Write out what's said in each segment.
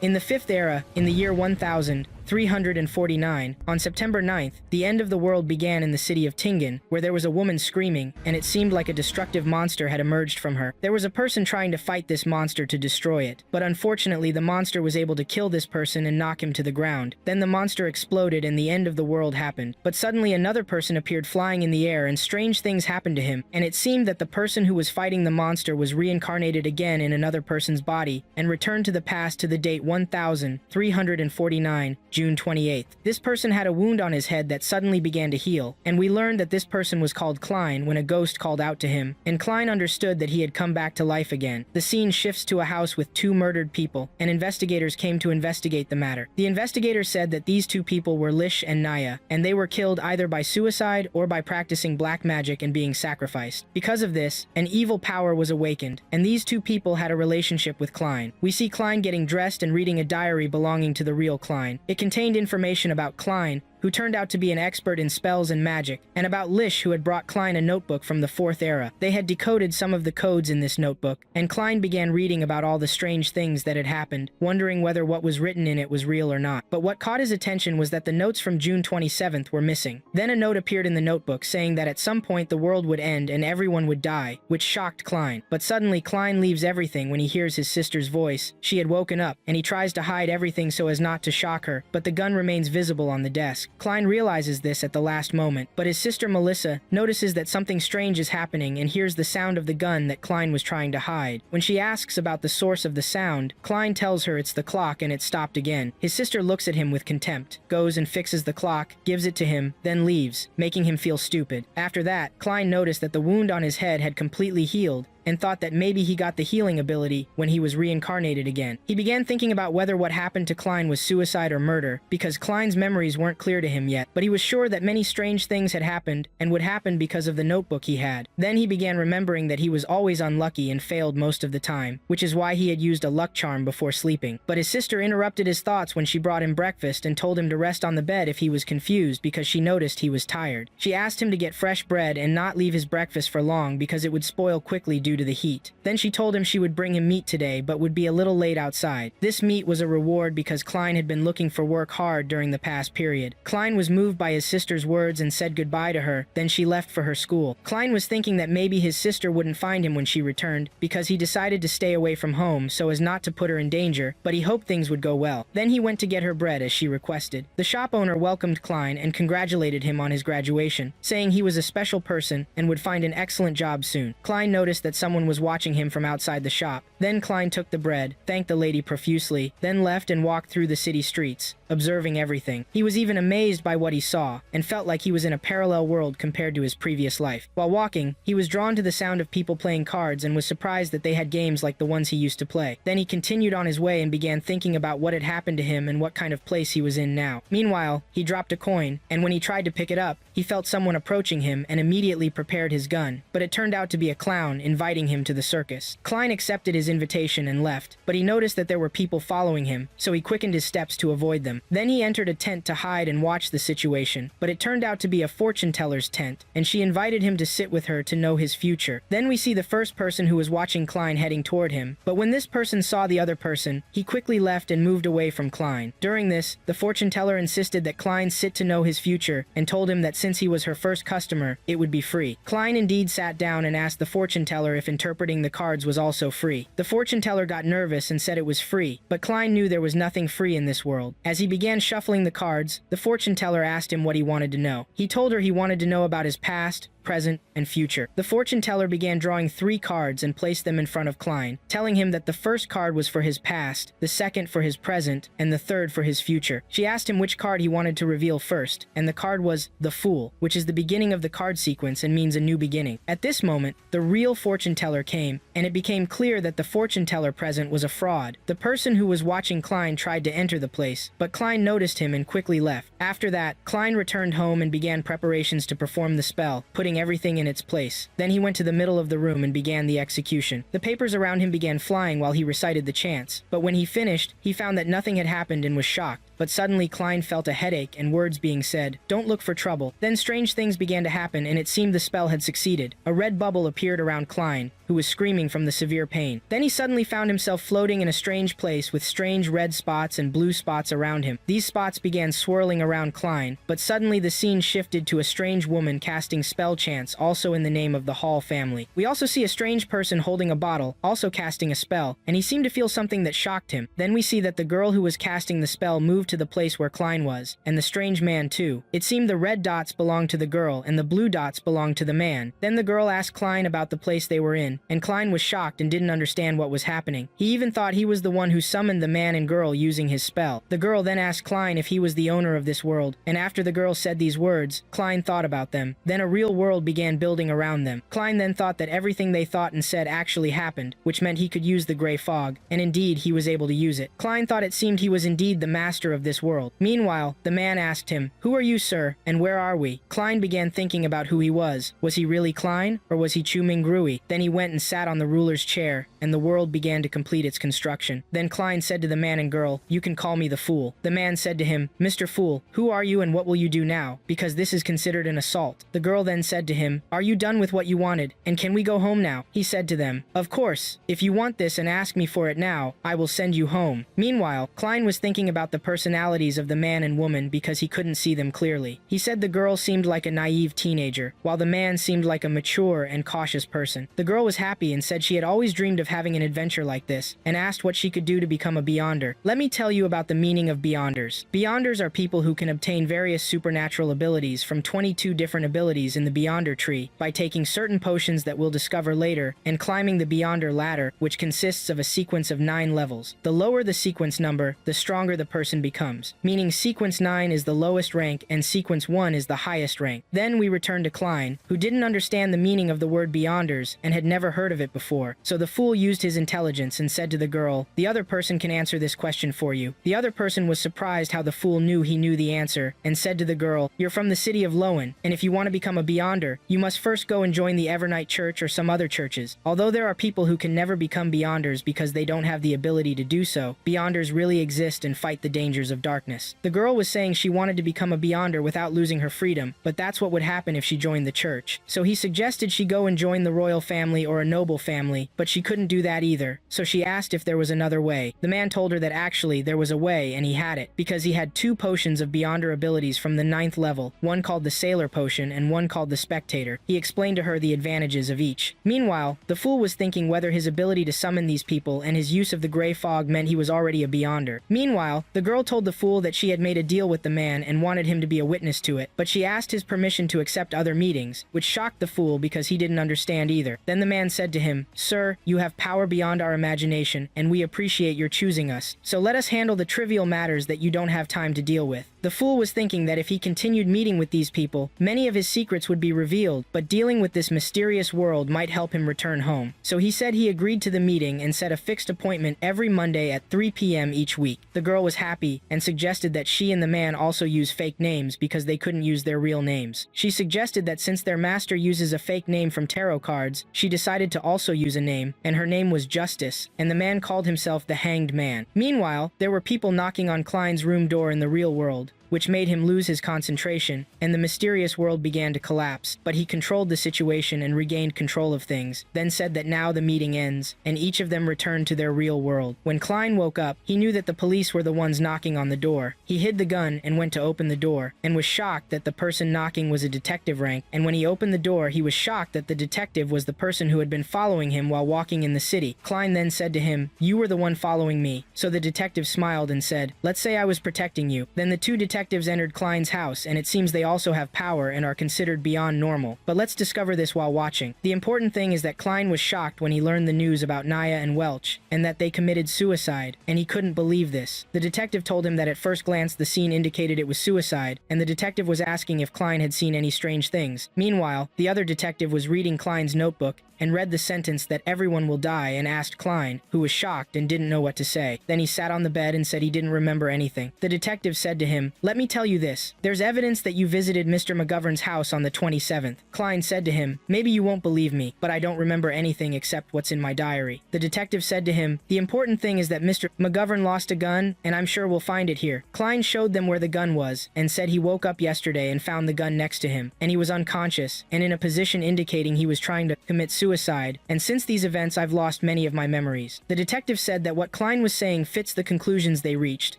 In the 5th era, in the year 1349, on September 9th, the end of the world began in the city of Tingen, where there was a woman screaming, and it seemed like a destructive monster had emerged from her. There was a person trying to fight this monster to destroy it, but unfortunately the monster was able to kill this person and knock him to the ground. Then the monster exploded and the end of the world happened. But suddenly another person appeared flying in the air and strange things happened to him, and it seemed that the person who was fighting the monster was reincarnated again in another person's body and returned to the past to the date 1349, June 28th. This person had a wound on his head that suddenly began to heal, and we learned that this person was called Klein when a ghost called out to him, and Klein understood that he had come back to life again. The scene shifts to a house with 2 murdered people, and investigators came to investigate the matter. The investigators said that these 2 people were Lish and Naya, and they were killed either by suicide or by practicing black magic and being sacrificed. Because of this, an evil power was awakened, and these 2 people had a relationship with Klein. We see Klein getting dressed and reading a diary belonging to the real Klein. It contained information about Klein, who turned out to be an expert in spells and magic, and about Lish, who had brought Klein a notebook from the 4th era. They had decoded some of the codes in this notebook, and Klein began reading about all the strange things that had happened, wondering whether what was written in it was real or not. But what caught his attention was that the notes from June 27th were missing. Then a note appeared in the notebook saying that at some point the world would end and everyone would die, which shocked Klein. But suddenly Klein leaves everything when he hears his sister's voice. She had woken up, and he tries to hide everything so as not to shock her, but the gun remains visible on the desk. Klein realizes this at the last moment, but his sister Melissa notices that something strange is happening and hears the sound of the gun that Klein was trying to hide. When she asks about the source of the sound, Klein tells her it's the clock and it stopped again. His sister looks at him with contempt, goes and fixes the clock, gives it to him, then leaves, making him feel stupid. After that, Klein noticed that the wound on his head had completely healed, and thought that maybe he got the healing ability when he was reincarnated again. He began thinking about whether what happened to Klein was suicide or murder, because Klein's memories weren't clear to him yet, but he was sure that many strange things had happened and would happen because of the notebook he had. Then he began remembering that he was always unlucky and failed most of the time, which is why he had used a luck charm before sleeping. But his sister interrupted his thoughts when she brought him breakfast and told him to rest on the bed if he was confused because she noticed he was tired. She asked him to get fresh bread and not leave his breakfast for long because it would spoil quickly due to the heat. Then she told him she would bring him meat today but would be a little late outside. This meat was a reward because Klein had been looking for work hard during the past period. Klein was moved by his sister's words and said goodbye to her, then she left for her school. Klein was thinking that maybe his sister wouldn't find him when she returned because he decided to stay away from home so as not to put her in danger, but he hoped things would go well. Then he went to get her bread as she requested. The shop owner welcomed Klein and congratulated him on his graduation, saying he was a special person and would find an excellent job soon. Klein noticed that someone was watching him from outside the shop. Then Klein took the bread, thanked the lady profusely, then left and walked through the city streets, observing everything. He was even amazed by what he saw, and felt like he was in a parallel world compared to his previous life. While walking, he was drawn to the sound of people playing cards and was surprised that they had games like the ones he used to play. Then he continued on his way and began thinking about what had happened to him and what kind of place he was in now. Meanwhile, he dropped a coin, and when he tried to pick it up, he felt someone approaching him and immediately prepared his gun, but it turned out to be a clown inviting him to the circus. Klein accepted his invitation and left, but he noticed that there were people following him, so he quickened his steps to avoid them. Then he entered a tent to hide and watch the situation, but it turned out to be a fortune teller's tent, and she invited him to sit with her to know his future. Then we see the first person who was watching Klein heading toward him, but when this person saw the other person, he quickly left and moved away from Klein. During this, the fortune teller insisted that Klein sit to know his future and told him that since he was her first customer, it would be free. Klein indeed sat down and asked the fortune teller if interpreting the cards was also free. The fortune teller got nervous and said it was free, but Klein knew there was nothing free in this world. As he began shuffling the cards, the fortune teller asked him what he wanted to know. He told her he wanted to know about his past, present, and future. The fortune teller began drawing 3 cards and placed them in front of Klein, telling him that the first card was for his past, the second for his present, and the third for his future. She asked him which card he wanted to reveal first, and the card was the Fool, which is the beginning of the card sequence and means a new beginning. At this moment, the real fortune teller came, and it became clear that the fortune teller present was a fraud. The person who was watching Klein tried to enter the place, but Klein noticed him and quickly left. After that, Klein returned home and began preparations to perform the spell, putting everything in its place. Then he went to the middle of the room and began the execution. The papers around him began flying while he recited the chants, but when he finished, he found that nothing had happened and was shocked. But suddenly Klein felt a headache and words being said, "Don't look for trouble." Then strange things began to happen and it seemed the spell had succeeded. A red bubble appeared around Klein, who was screaming from the severe pain. Then he suddenly found himself floating in a strange place with strange red spots and blue spots around him. These spots began swirling around Klein, but suddenly the scene shifted to a strange woman casting spell chants also in the name of the Hall family. We also see a strange person holding a bottle, also casting a spell, and he seemed to feel something that shocked him. Then we see that the girl who was casting the spell moved to the place where Klein was, and the strange man too. It seemed the red dots belonged to the girl and the blue dots belonged to the man. Then the girl asked Klein about the place they were in, and Klein was shocked and didn't understand what was happening. He even thought he was the one who summoned the man and girl using his spell. The girl then asked Klein if he was the owner of this world, and after the girl said these words, Klein thought about them. Then a real world began building around them. Klein then thought that everything they thought and said actually happened, which meant he could use the gray fog, and indeed he was able to use it. Klein thought it seemed he was indeed the master of this world. Meanwhile, the man asked him, "Who are you, sir, and where are we?" Klein began thinking about who he was. Was he really Klein, or was he Chu Mingrui? Then he went and sat on the ruler's chair, and the world began to complete its construction. Then Klein said to the man and girl, "You can call me the Fool." The man said to him, "Mr. Fool, who are you and what will you do now? Because this is considered an assault." The girl then said to him, "Are you done with what you wanted, and can we go home now?" He said to them, "Of course, if you want this and ask me for it now, I will send you home." Meanwhile, Klein was thinking about the personalities of the man and woman because he couldn't see them clearly. He said the girl seemed like a naive teenager, while the man seemed like a mature and cautious person. The girl was happy and said she had always dreamed of having an adventure like this, and asked what she could do to become a Beyonder. Let me tell you about the meaning of Beyonders. Beyonders are people who can obtain various supernatural abilities from 22 different abilities in the Beyonder tree by taking certain potions that we'll discover later and climbing the Beyonder ladder, which consists of a sequence of 9 levels. The lower the sequence number, the stronger the person becomes, meaning sequence 9 is the lowest rank and sequence 1 is the highest rank. Then we return to Klein, who didn't understand the meaning of the word Beyonders and had never heard of it before. So the fool used his intelligence and said to the girl, "The other person can answer this question for you." The other person was surprised how the fool knew he knew the answer and said to the girl, "You're from the city of Lowen, and if you want to become a Beyonder, you must first go and join the Evernight Church or some other churches." Although there are people who can never become Beyonders because they don't have the ability to do so, Beyonders really exist and fight the dangers of darkness. The girl was saying she wanted to become a Beyonder without losing her freedom, but that's what would happen if she joined the church. So he suggested she go and join the royal family or a noble family, but she couldn't do that either. So she asked if there was another way. The man told her that actually there was a way and he had it, because he had 2 potions of Beyonder abilities from the 9th level, one called the Sailor Potion and one called the Spectator. He explained to her the advantages of each. Meanwhile, the fool was thinking whether his ability to summon these people and his use of the gray fog meant he was already a Beyonder. Meanwhile, the girl told the fool that she had made a deal with the man and wanted him to be a witness to it, but she asked his permission to accept other meetings, which shocked the fool because he didn't understand either. Then the man said to him, "Sir, you have power beyond our imagination, and we appreciate your choosing us. So let us handle the trivial matters that you don't have time to deal with." The fool was thinking that if he continued meeting with these people, many of his secrets would be revealed, but dealing with this mysterious world might help him return home. So he said he agreed to the meeting and set a fixed appointment every Monday at 3 p.m. each week. The girl was happy and suggested that she and the man also use fake names because they couldn't use their real names. She suggested that since their master uses a fake name from tarot cards, she decided to also use a name, and her name was Justice, and the man called himself the Hanged Man. Meanwhile, there were people knocking on Klein's room door in the real world, which made him lose his concentration, and the mysterious world began to collapse, but he controlled the situation and regained control of things, then said that now the meeting ends, and each of them returned to their real world. When Klein woke up, he knew that the police were the ones knocking on the door. He hid the gun and went to open the door, and was shocked that the person knocking was a detective rank, and when he opened the door, he was shocked that the detective was the person who had been following him while walking in the city. Klein then said to him, "You were the one following me." So the detective smiled and said, "Let's say I was protecting you." Then the 2 detectives entered Klein's house, and it seems they also have power and are considered beyond normal. But let's discover this while watching. The important thing is that Klein was shocked when he learned the news about Naya and Welch, and that they committed suicide, and he couldn't believe this. The detective told him that at first glance the scene indicated it was suicide, and the detective was asking if Klein had seen any strange things. Meanwhile, the other detective was reading Klein's notebook and read the sentence that everyone will die and asked Klein, who was shocked and didn't know what to say. Then he sat on the bed and said he didn't remember anything. The detective said to him, Let me tell you this. There's evidence that you visited Mr. McGovern's house on the 27th. Klein said to him, maybe you won't believe me, but I don't remember anything except what's in my diary. The detective said to him, the important thing is that Mr. McGovern lost a gun, and I'm sure we'll find it here. Klein showed them where the gun was, and said he woke up yesterday and found the gun next to him, and he was unconscious, and in a position indicating he was trying to commit suicide, and since these events I've lost many of my memories. The detective said that what Klein was saying fits the conclusions they reached,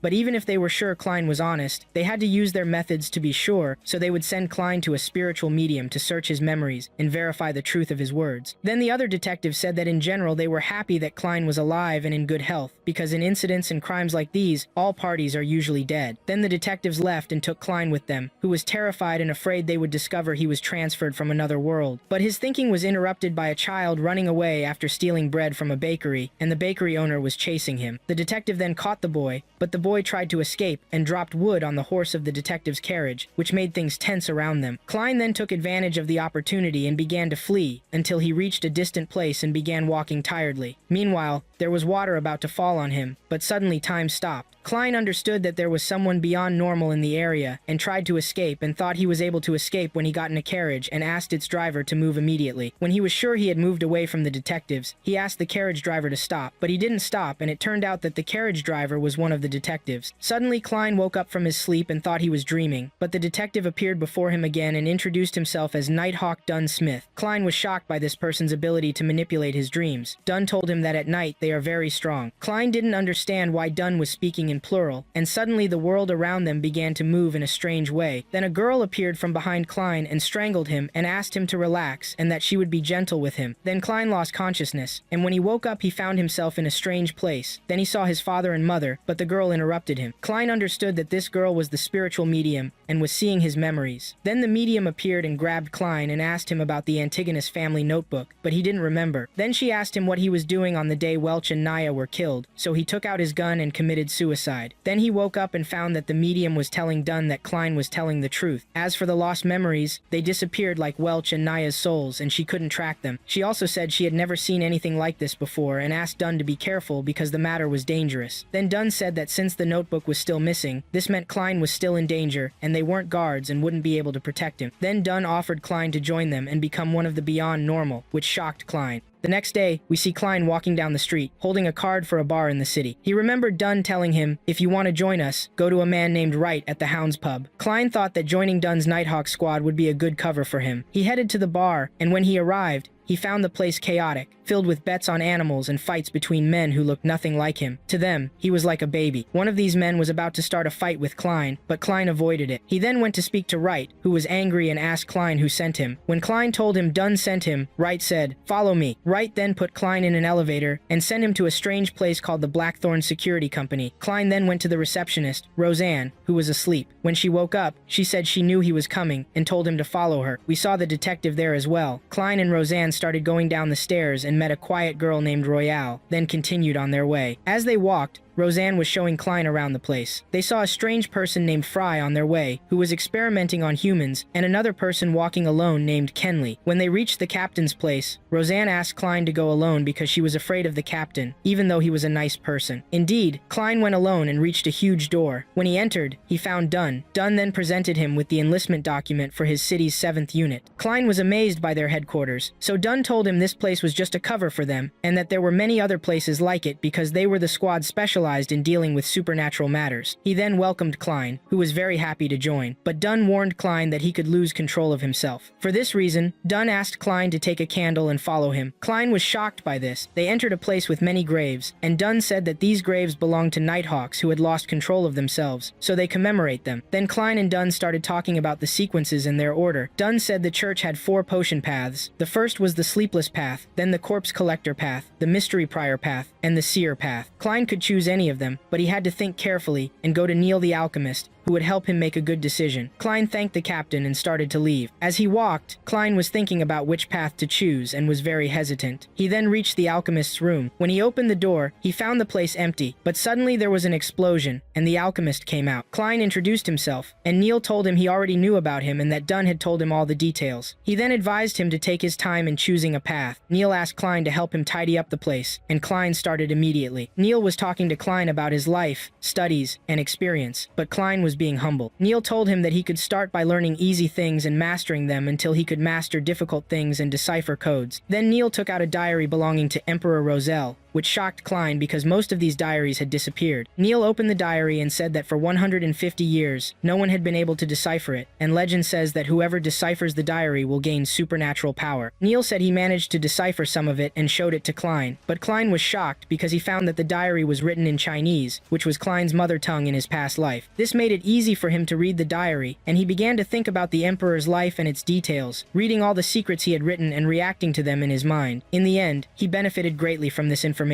but even if they were sure Klein was honest, they had to use their methods to be sure, so they would send Klein to a spiritual medium to search his memories and verify the truth of his words. Then the other detective said that in general they were happy that Klein was alive and in good health, because in incidents and crimes like these, all parties are usually dead. Then the detectives left and took Klein with them, who was terrified and afraid they would discover he was transferred from another world. But his thinking was interrupted by a child running away after stealing bread from a bakery, and the bakery owner was chasing him. The detective then caught the boy, but the boy tried to escape and dropped wood on the horse of the detective's carriage, which made things tense around them. Klein then took advantage of the opportunity and began to flee until he reached a distant place and began walking tiredly. Meanwhile, there was water about to fall on him, but suddenly time stopped. Klein understood that there was someone beyond normal in the area and tried to escape and thought he was able to escape when he got in a carriage and asked its driver to move immediately. When he was sure he had moved away from the detectives, he asked the carriage driver to stop, but he didn't stop, and it turned out that the carriage driver was one of the detectives. Suddenly, Klein woke up from his sleep and thought he was dreaming, but the detective appeared before him again and introduced himself as Nighthawk Dunn Smith. Klein was shocked by this person's ability to manipulate his dreams. Dunn told him that at night they are very strong. Klein didn't understand why Dunn was speaking in plural, and suddenly the world around them began to move in a strange way. Then a girl appeared from behind Klein and strangled him and asked him to relax and that she would be gentle with him. Then Klein lost consciousness, and when he woke up he found himself in a strange place. Then he saw his father and mother, but the girl interrupted him. Klein understood that this girl was the spiritual medium and was seeing his memories. Then the medium appeared and grabbed Klein and asked him about the Antigonus family notebook, but he didn't remember. Then she asked him what he was doing on the day Welch and Naya were killed, so he took out his gun and committed suicide. Then he woke up and found that the medium was telling Dunn that Klein was telling the truth. As for the lost memories, they disappeared like Welch and Naya's souls, and she couldn't track them. She also said she had never seen anything like this before and asked Dunn to be careful because the matter was dangerous. Then Dunn said that since the notebook was still missing, this meant Klein was still in danger, and they weren't guards and wouldn't be able to protect him. Then Dunn offered Klein to join them and become one of the Beyond Normal, which shocked Klein. The next day, we see Klein walking down the street, holding a card for a bar in the city. He remembered Dunn telling him, if you want to join us, go to a man named Wright at the Hounds pub. Klein thought that joining Dunn's Nighthawk squad would be a good cover for him. He headed to the bar, and when he arrived, he found the place chaotic, filled with bets on animals and fights between men who looked nothing like him. To them, he was like a baby. One of these men was about to start a fight with Klein, but Klein avoided it. He then went to speak to Wright, who was angry and asked Klein who sent him. When Klein told him Dunn sent him, Wright said, "Follow me." Wright then put Klein in an elevator and sent him to a strange place called the Blackthorn Security Company. Klein then went to the receptionist, Roseanne, who was asleep. When she woke up, she said she knew he was coming and told him to follow her. We saw the detective there as well. Klein and Roseanne started going down the stairs and met a quiet girl named Royale, then continued on their way. As they walked, Roseanne was showing Klein around the place. They saw a strange person named Fry on their way, who was experimenting on humans, and another person walking alone named Kenley. When they reached the captain's place, Roseanne asked Klein to go alone because she was afraid of the captain, even though he was a nice person. Indeed, Klein went alone and reached a huge door. When he entered, he found Dunn. Dunn then presented him with the enlistment document for his city's 7th unit. Klein was amazed by their headquarters, so Dunn told him this place was just a cover for them, and that there were many other places like it because they were the squad specialized in dealing with supernatural matters. He then welcomed Klein, who was very happy to join, but Dunn warned Klein that he could lose control of himself. For this reason, Dunn asked Klein to take a candle and follow him. Klein was shocked by this. They entered a place with many graves, and Dunn said that these graves belonged to Nighthawks who had lost control of themselves, so they commemorate them. Then Klein and Dunn started talking about the sequences in their order. Dunn said the church had 4 potion paths. The first was the Sleepless Path, then the Corpse Collector Path, the Mystery Prior Path, and the Seer Path. Klein could choose any of them, but he had to think carefully and go to Neil the Alchemist, who would help him make a good decision. Klein thanked the captain and started to leave. As he walked, Klein was thinking about which path to choose and was very hesitant. He then reached the alchemist's room. When he opened the door, he found the place empty, but suddenly there was an explosion, and the alchemist came out. Klein introduced himself, and Neil told him he already knew about him and that Dunn had told him all the details. He then advised him to take his time in choosing a path. Neil asked Klein to help him tidy up the place, and Klein started immediately. Neil was talking to Klein about his life, studies, and experience, but Klein was was being humble. Neil told him that he could start by learning easy things and mastering them until he could master difficult things and decipher codes. Then Neil took out a diary belonging to Emperor Roselle, which shocked Klein because most of these diaries had disappeared. Neil opened the diary and said that for 150 years, no one had been able to decipher it, and legend says that whoever deciphers the diary will gain supernatural power. Neil said he managed to decipher some of it and showed it to Klein, but Klein was shocked because he found that the diary was written in Chinese, which was Klein's mother tongue in his past life. This made it easy for him to read the diary, and he began to think about the Emperor's life and its details, reading all the secrets he had written and reacting to them in his mind. In the end, he benefited greatly from this information,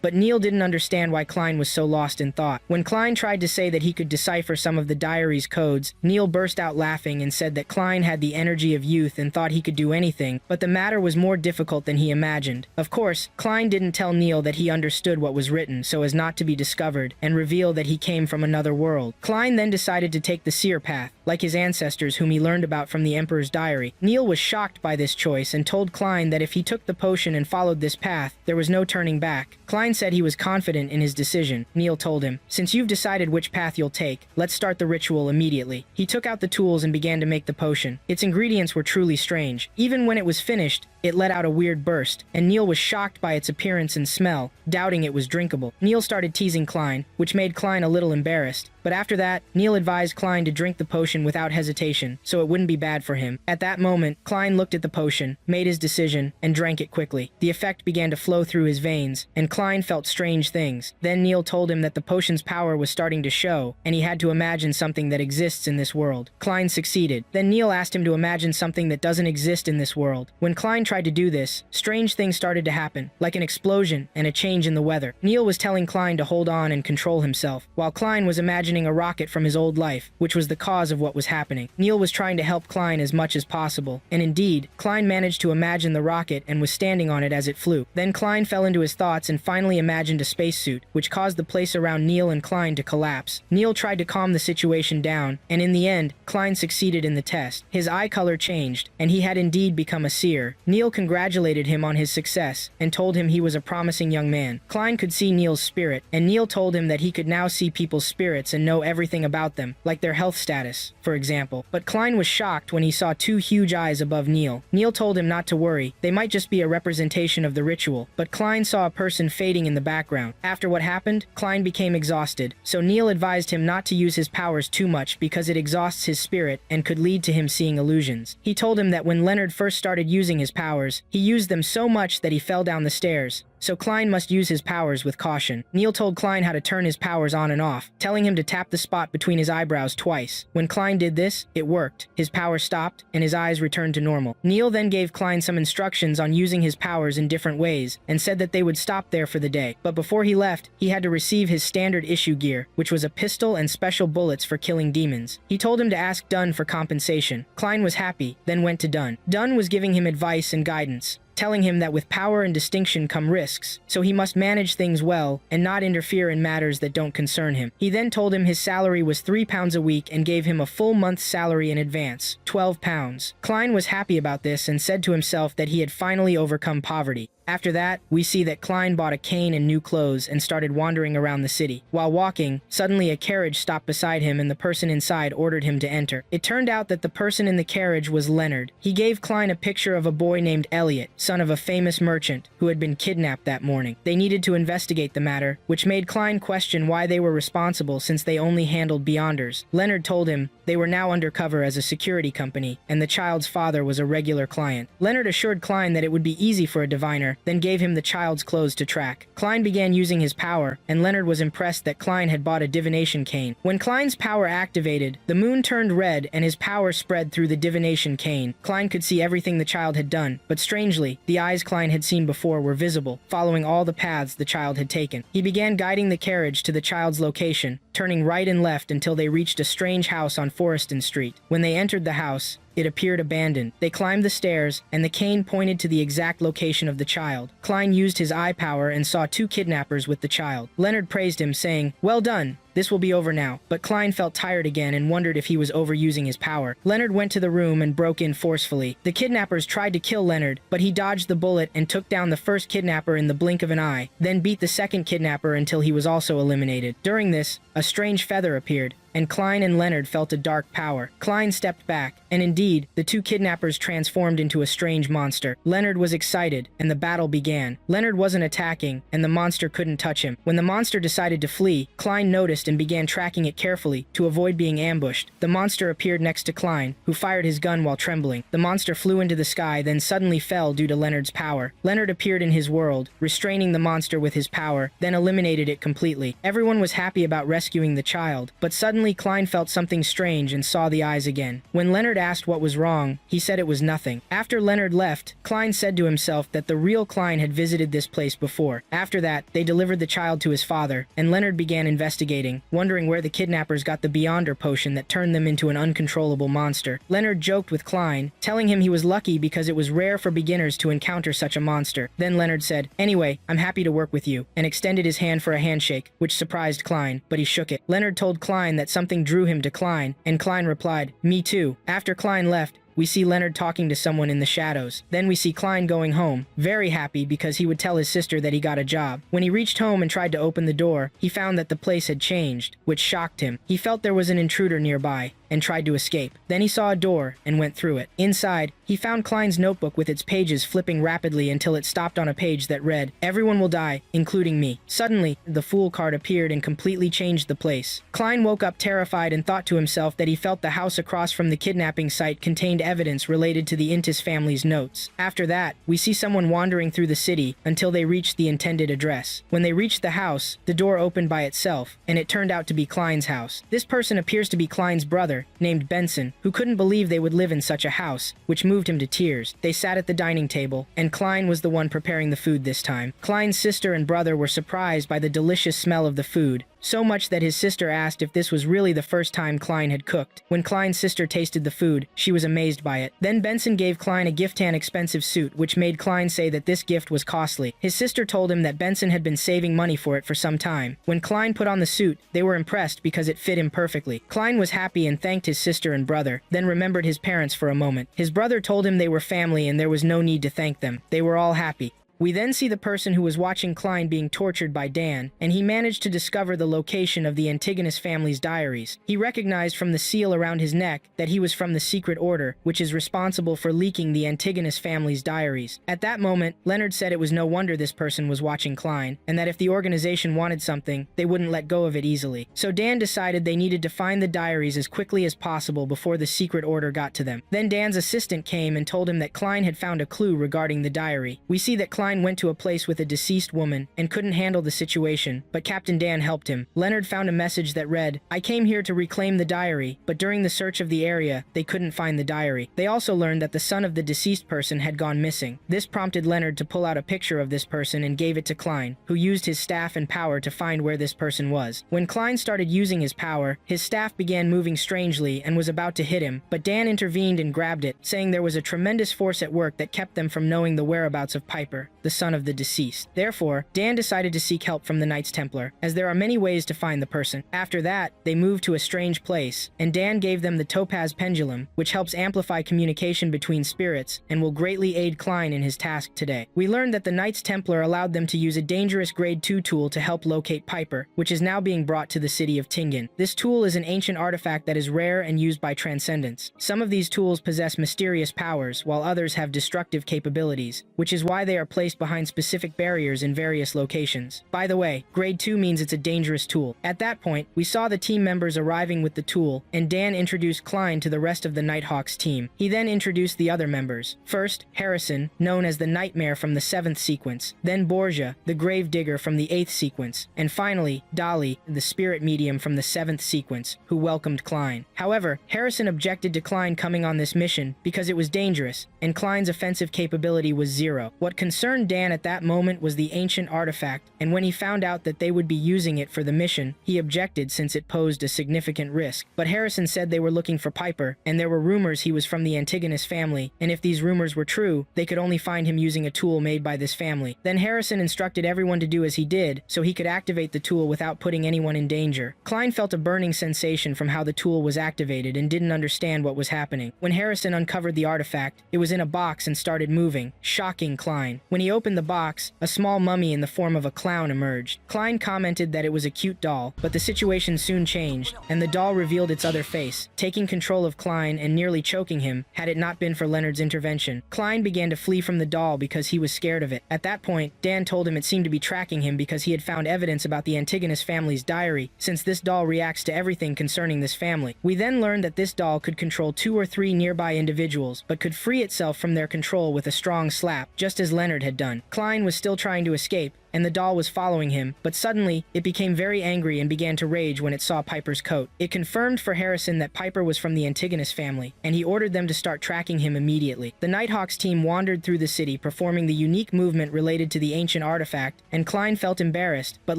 but Neil didn't understand why Klein was so lost in thought. When Klein tried to say that he could decipher some of the diary's codes, Neil burst out laughing and said that Klein had the energy of youth and thought he could do anything, but the matter was more difficult than he imagined. Of course, Klein didn't tell Neil that he understood what was written so as not to be discovered and reveal that he came from another world. Klein then decided to take the seer path, like his ancestors whom he learned about from the Emperor's diary. Neil was shocked by this choice and told Klein that if he took the potion and followed this path, there was no turning back. Klein said he was confident in his decision. Neil told him, "Since you've decided which path you'll take, let's start the ritual immediately." He took out the tools and began to make the potion. Its ingredients were truly strange. Even when it was finished, it let out a weird burst, and Neil was shocked by its appearance and smell, doubting it was drinkable. Neil started teasing Klein, which made Klein a little embarrassed. But after that, Neil advised Klein to drink the potion without hesitation, so it wouldn't be bad for him. At that moment, Klein looked at the potion, made his decision, and drank it quickly. The effect began to flow through his veins, and Klein felt strange things. Then Neil told him that the potion's power was starting to show, and he had to imagine something that exists in this world. Klein succeeded. Then Neil asked him to imagine something that doesn't exist in this world. When Klein tried to do this, strange things started to happen, like an explosion and a change in the weather. Neil was telling Klein to hold on and control himself, while Klein was imagining a rocket from his old life, which was the cause of what was happening. Neil was trying to help Klein as much as possible, and indeed, Klein managed to imagine the rocket and was standing on it as it flew. Then Klein fell into his thoughts and finally imagined a spacesuit, which caused the place around Neil and Klein to collapse. Neil tried to calm the situation down, and in the end, Klein succeeded in the test. His eye color changed, and he had indeed become a seer. Neil congratulated him on his success and told him he was a promising young man. Klein could see Neil's spirit, and Neil told him that he could now see people's spirits and know everything about them, like their health status, for example. But Klein was shocked when he saw two huge eyes above Neil. Neil told him not to worry, they might just be a representation of the ritual, but Klein saw a person fading in the background. After what happened, Klein became exhausted, so Neil advised him not to use his powers too much because it exhausts his spirit and could lead to him seeing illusions. He told him that when Leonard first started using his powers, he used them so much that he fell down the stairs, so Klein must use his powers with caution. Neil told Klein how to turn his powers on and off, telling him to tap the spot between his eyebrows twice. When Klein did this, it worked. His power stopped, and his eyes returned to normal. Neil then gave Klein some instructions on using his powers in different ways, and said that they would stop there for the day. But before he left, he had to receive his standard issue gear, which was a pistol and special bullets for killing demons. He told him to ask Dunn for compensation. Klein was happy, then went to Dunn. Dunn was giving him advice and guidance, telling him that with power and distinction come risks, so he must manage things well and not interfere in matters that don't concern him. He then told him his salary was £3 a week and gave him a full month's salary in advance, £12. Klein was happy about this and said to himself that he had finally overcome poverty. After that, we see that Klein bought a cane and new clothes and started wandering around the city. While walking, suddenly a carriage stopped beside him and the person inside ordered him to enter. It turned out that the person in the carriage was Leonard. He gave Klein a picture of a boy named Elliot, son of a famous merchant, who had been kidnapped that morning. They needed to investigate the matter, which made Klein question why they were responsible since they only handled beyonders. Leonard told him they were now undercover as a security company, and the child's father was a regular client. Leonard assured Klein that it would be easy for a diviner, then gave him the child's clothes to track. Klein began using his power, and Leonard was impressed that Klein had bought a divination cane. When Klein's power activated, the moon turned red and his power spread through the divination cane. Klein could see everything the child had done, but strangely, the eyes Klein had seen before were visible, following all the paths the child had taken. He began guiding the carriage to the child's location, turning right and left until they reached a strange house on Forreston Street. When they entered the house, it appeared abandoned. They climbed the stairs, and the cane pointed to the exact location of the child. Klein used his eye power and saw two kidnappers with the child. Leonard praised him, saying, "Well done. This will be over now. But Klein felt tired again and wondered if he was overusing his power. Leonard went to the room and broke in forcefully. The kidnappers tried to kill Leonard, but he dodged the bullet and took down the first kidnapper in the blink of an eye, then beat the second kidnapper until he was also eliminated. During this, a strange feather appeared, and Klein and Leonard felt a dark power. Klein stepped back, and indeed, the two kidnappers transformed into a strange monster. Leonard was excited, and the battle began. Leonard wasn't attacking, and the monster couldn't touch him. When the monster decided to flee, Klein noticed and began tracking it carefully to avoid being ambushed. The monster appeared next to Klein, who fired his gun while trembling. The monster flew into the sky, then suddenly fell due to Leonard's power. Leonard appeared in his world, restraining the monster with his power, then eliminated it completely. Everyone was happy about rescuing the child, but suddenly Klein felt something strange and saw the eyes again. When Leonard asked what was wrong, he said it was nothing. After Leonard left, Klein said to himself that the real Klein had visited this place before. After that, they delivered the child to his father, and Leonard began investigating, wondering where the kidnappers got the Beyonder potion that turned them into an uncontrollable monster. Leonard joked with Klein, telling him he was lucky because it was rare for beginners to encounter such a monster. Then Leonard said, "Anyway, I'm happy to work with you," and extended his hand for a handshake, which surprised Klein, but he shook it. Leonard told Klein that something drew him to Klein, and Klein replied, "Me too." After Klein left, we see Leonard talking to someone in the shadows. Then we see Klein going home, very happy because he would tell his sister that he got a job. When he reached home and tried to open the door, he found that the place had changed, which shocked him. He felt there was an intruder nearby, and tried to escape. Then he saw a door and went through it. Inside, he found Klein's notebook with its pages flipping rapidly until it stopped on a page that read, "Everyone will die, including me." Suddenly, the Fool card appeared and completely changed the place. Klein woke up terrified and thought to himself that he felt the house across from the kidnapping site contained evidence related to the Intis family's notes. After that, we see someone wandering through the city until they reached the intended address. When they reached the house, the door opened by itself, and it turned out to be Klein's house. This person appears to be Klein's brother, named Benson, who couldn't believe they would live in such a house, which moved him to tears. They sat at the dining table, and Klein was the one preparing the food this time. Klein's sister and brother were surprised by the delicious smell of the food, so much that his sister asked if this was really the first time Klein had cooked. When Klein's sister tasted the food, she was amazed by it. Then Benson gave Klein a gift-tan expensive suit, which made Klein say that this gift was costly. His sister told him that Benson had been saving money for it for some time. When Klein put on the suit, they were impressed because it fit him perfectly. Klein was happy and thanked his sister and brother, then remembered his parents for a moment. His brother told him they were family and there was no need to thank them. They were all happy. We then see the person who was watching Klein being tortured by Dan, and he managed to discover the location of the Antigonus family's diaries. He recognized from the seal around his neck that he was from the Secret Order, which is responsible for leaking the Antigonus family's diaries. At that moment, Leonard said it was no wonder this person was watching Klein, and that if the organization wanted something, they wouldn't let go of it easily. So Dan decided they needed to find the diaries as quickly as possible before the Secret Order got to them. Then Dan's assistant came and told him that Klein had found a clue regarding the diary. We see that Klein went to a place with a deceased woman and couldn't handle the situation, but Captain Dan helped him. Leonard found a message that read, "I came here to reclaim the diary, but during the search of the area, they couldn't find the diary." They also learned that the son of the deceased person had gone missing. This prompted Leonard to pull out a picture of this person and gave it to Klein, who used his staff and power to find where this person was. When Klein started using his power, his staff began moving strangely and was about to hit him, but Dan intervened and grabbed it, saying there was a tremendous force at work that kept them from knowing the whereabouts of Piper, the son of the deceased. Therefore, Dan decided to seek help from the Knights Templar, as there are many ways to find the person. After that, they moved to a strange place, and Dan gave them the Topaz Pendulum, which helps amplify communication between spirits and will greatly aid Klein in his task today. We learned that the Knights Templar allowed them to use a dangerous Grade 2 tool to help locate Piper, which is now being brought to the city of Tingen. This tool is an ancient artifact that is rare and used by Transcendents. Some of these tools possess mysterious powers, while others have destructive capabilities, which is why they are placed behind specific barriers in various locations. By the way, Grade 2 means it's a dangerous tool. At that point, we saw the team members arriving with the tool, and Dan introduced Klein to the rest of the Nighthawks team. He then introduced the other members. First, Harrison, known as the Nightmare from the 7th sequence, then Borgia, the Gravedigger from the 8th sequence, and finally, Dolly, the Spirit Medium from the 7th sequence, who welcomed Klein. However, Harrison objected to Klein coming on this mission because it was dangerous, and Klein's offensive capability was 0. What concerned warned Dan at that moment was the ancient artifact, and when he found out that they would be using it for the mission, he objected since it posed a significant risk. But Harrison said they were looking for Piper, and there were rumors he was from the Antigonus family, and if these rumors were true, they could only find him using a tool made by this family. Then Harrison instructed everyone to do as he did, so he could activate the tool without putting anyone in danger. Klein felt a burning sensation from how the tool was activated and didn't understand what was happening. When Harrison uncovered the artifact, it was in a box and started moving, shocking Klein. When he opened the box, a small mummy in the form of a clown emerged. Klein commented that it was a cute doll, but the situation soon changed, and the doll revealed its other face, taking control of Klein and nearly choking him had it not been for Leonard's intervention. Klein began to flee from the doll because he was scared of it. At that point, Dan told him it seemed to be tracking him because he had found evidence about the Antigonus family's diary, since this doll reacts to everything concerning this family. We then learned that this doll could control 2 or 3 nearby individuals, but could free itself from their control with a strong slap, just as Leonard had done. Klein was still trying to escape, and the doll was following him, but suddenly, it became very angry and began to rage when it saw Piper's coat. It confirmed for Harrison that Piper was from the Antigonus family, and he ordered them to start tracking him immediately. The Nighthawks team wandered through the city performing the unique movement related to the ancient artifact, and Klein felt embarrassed, but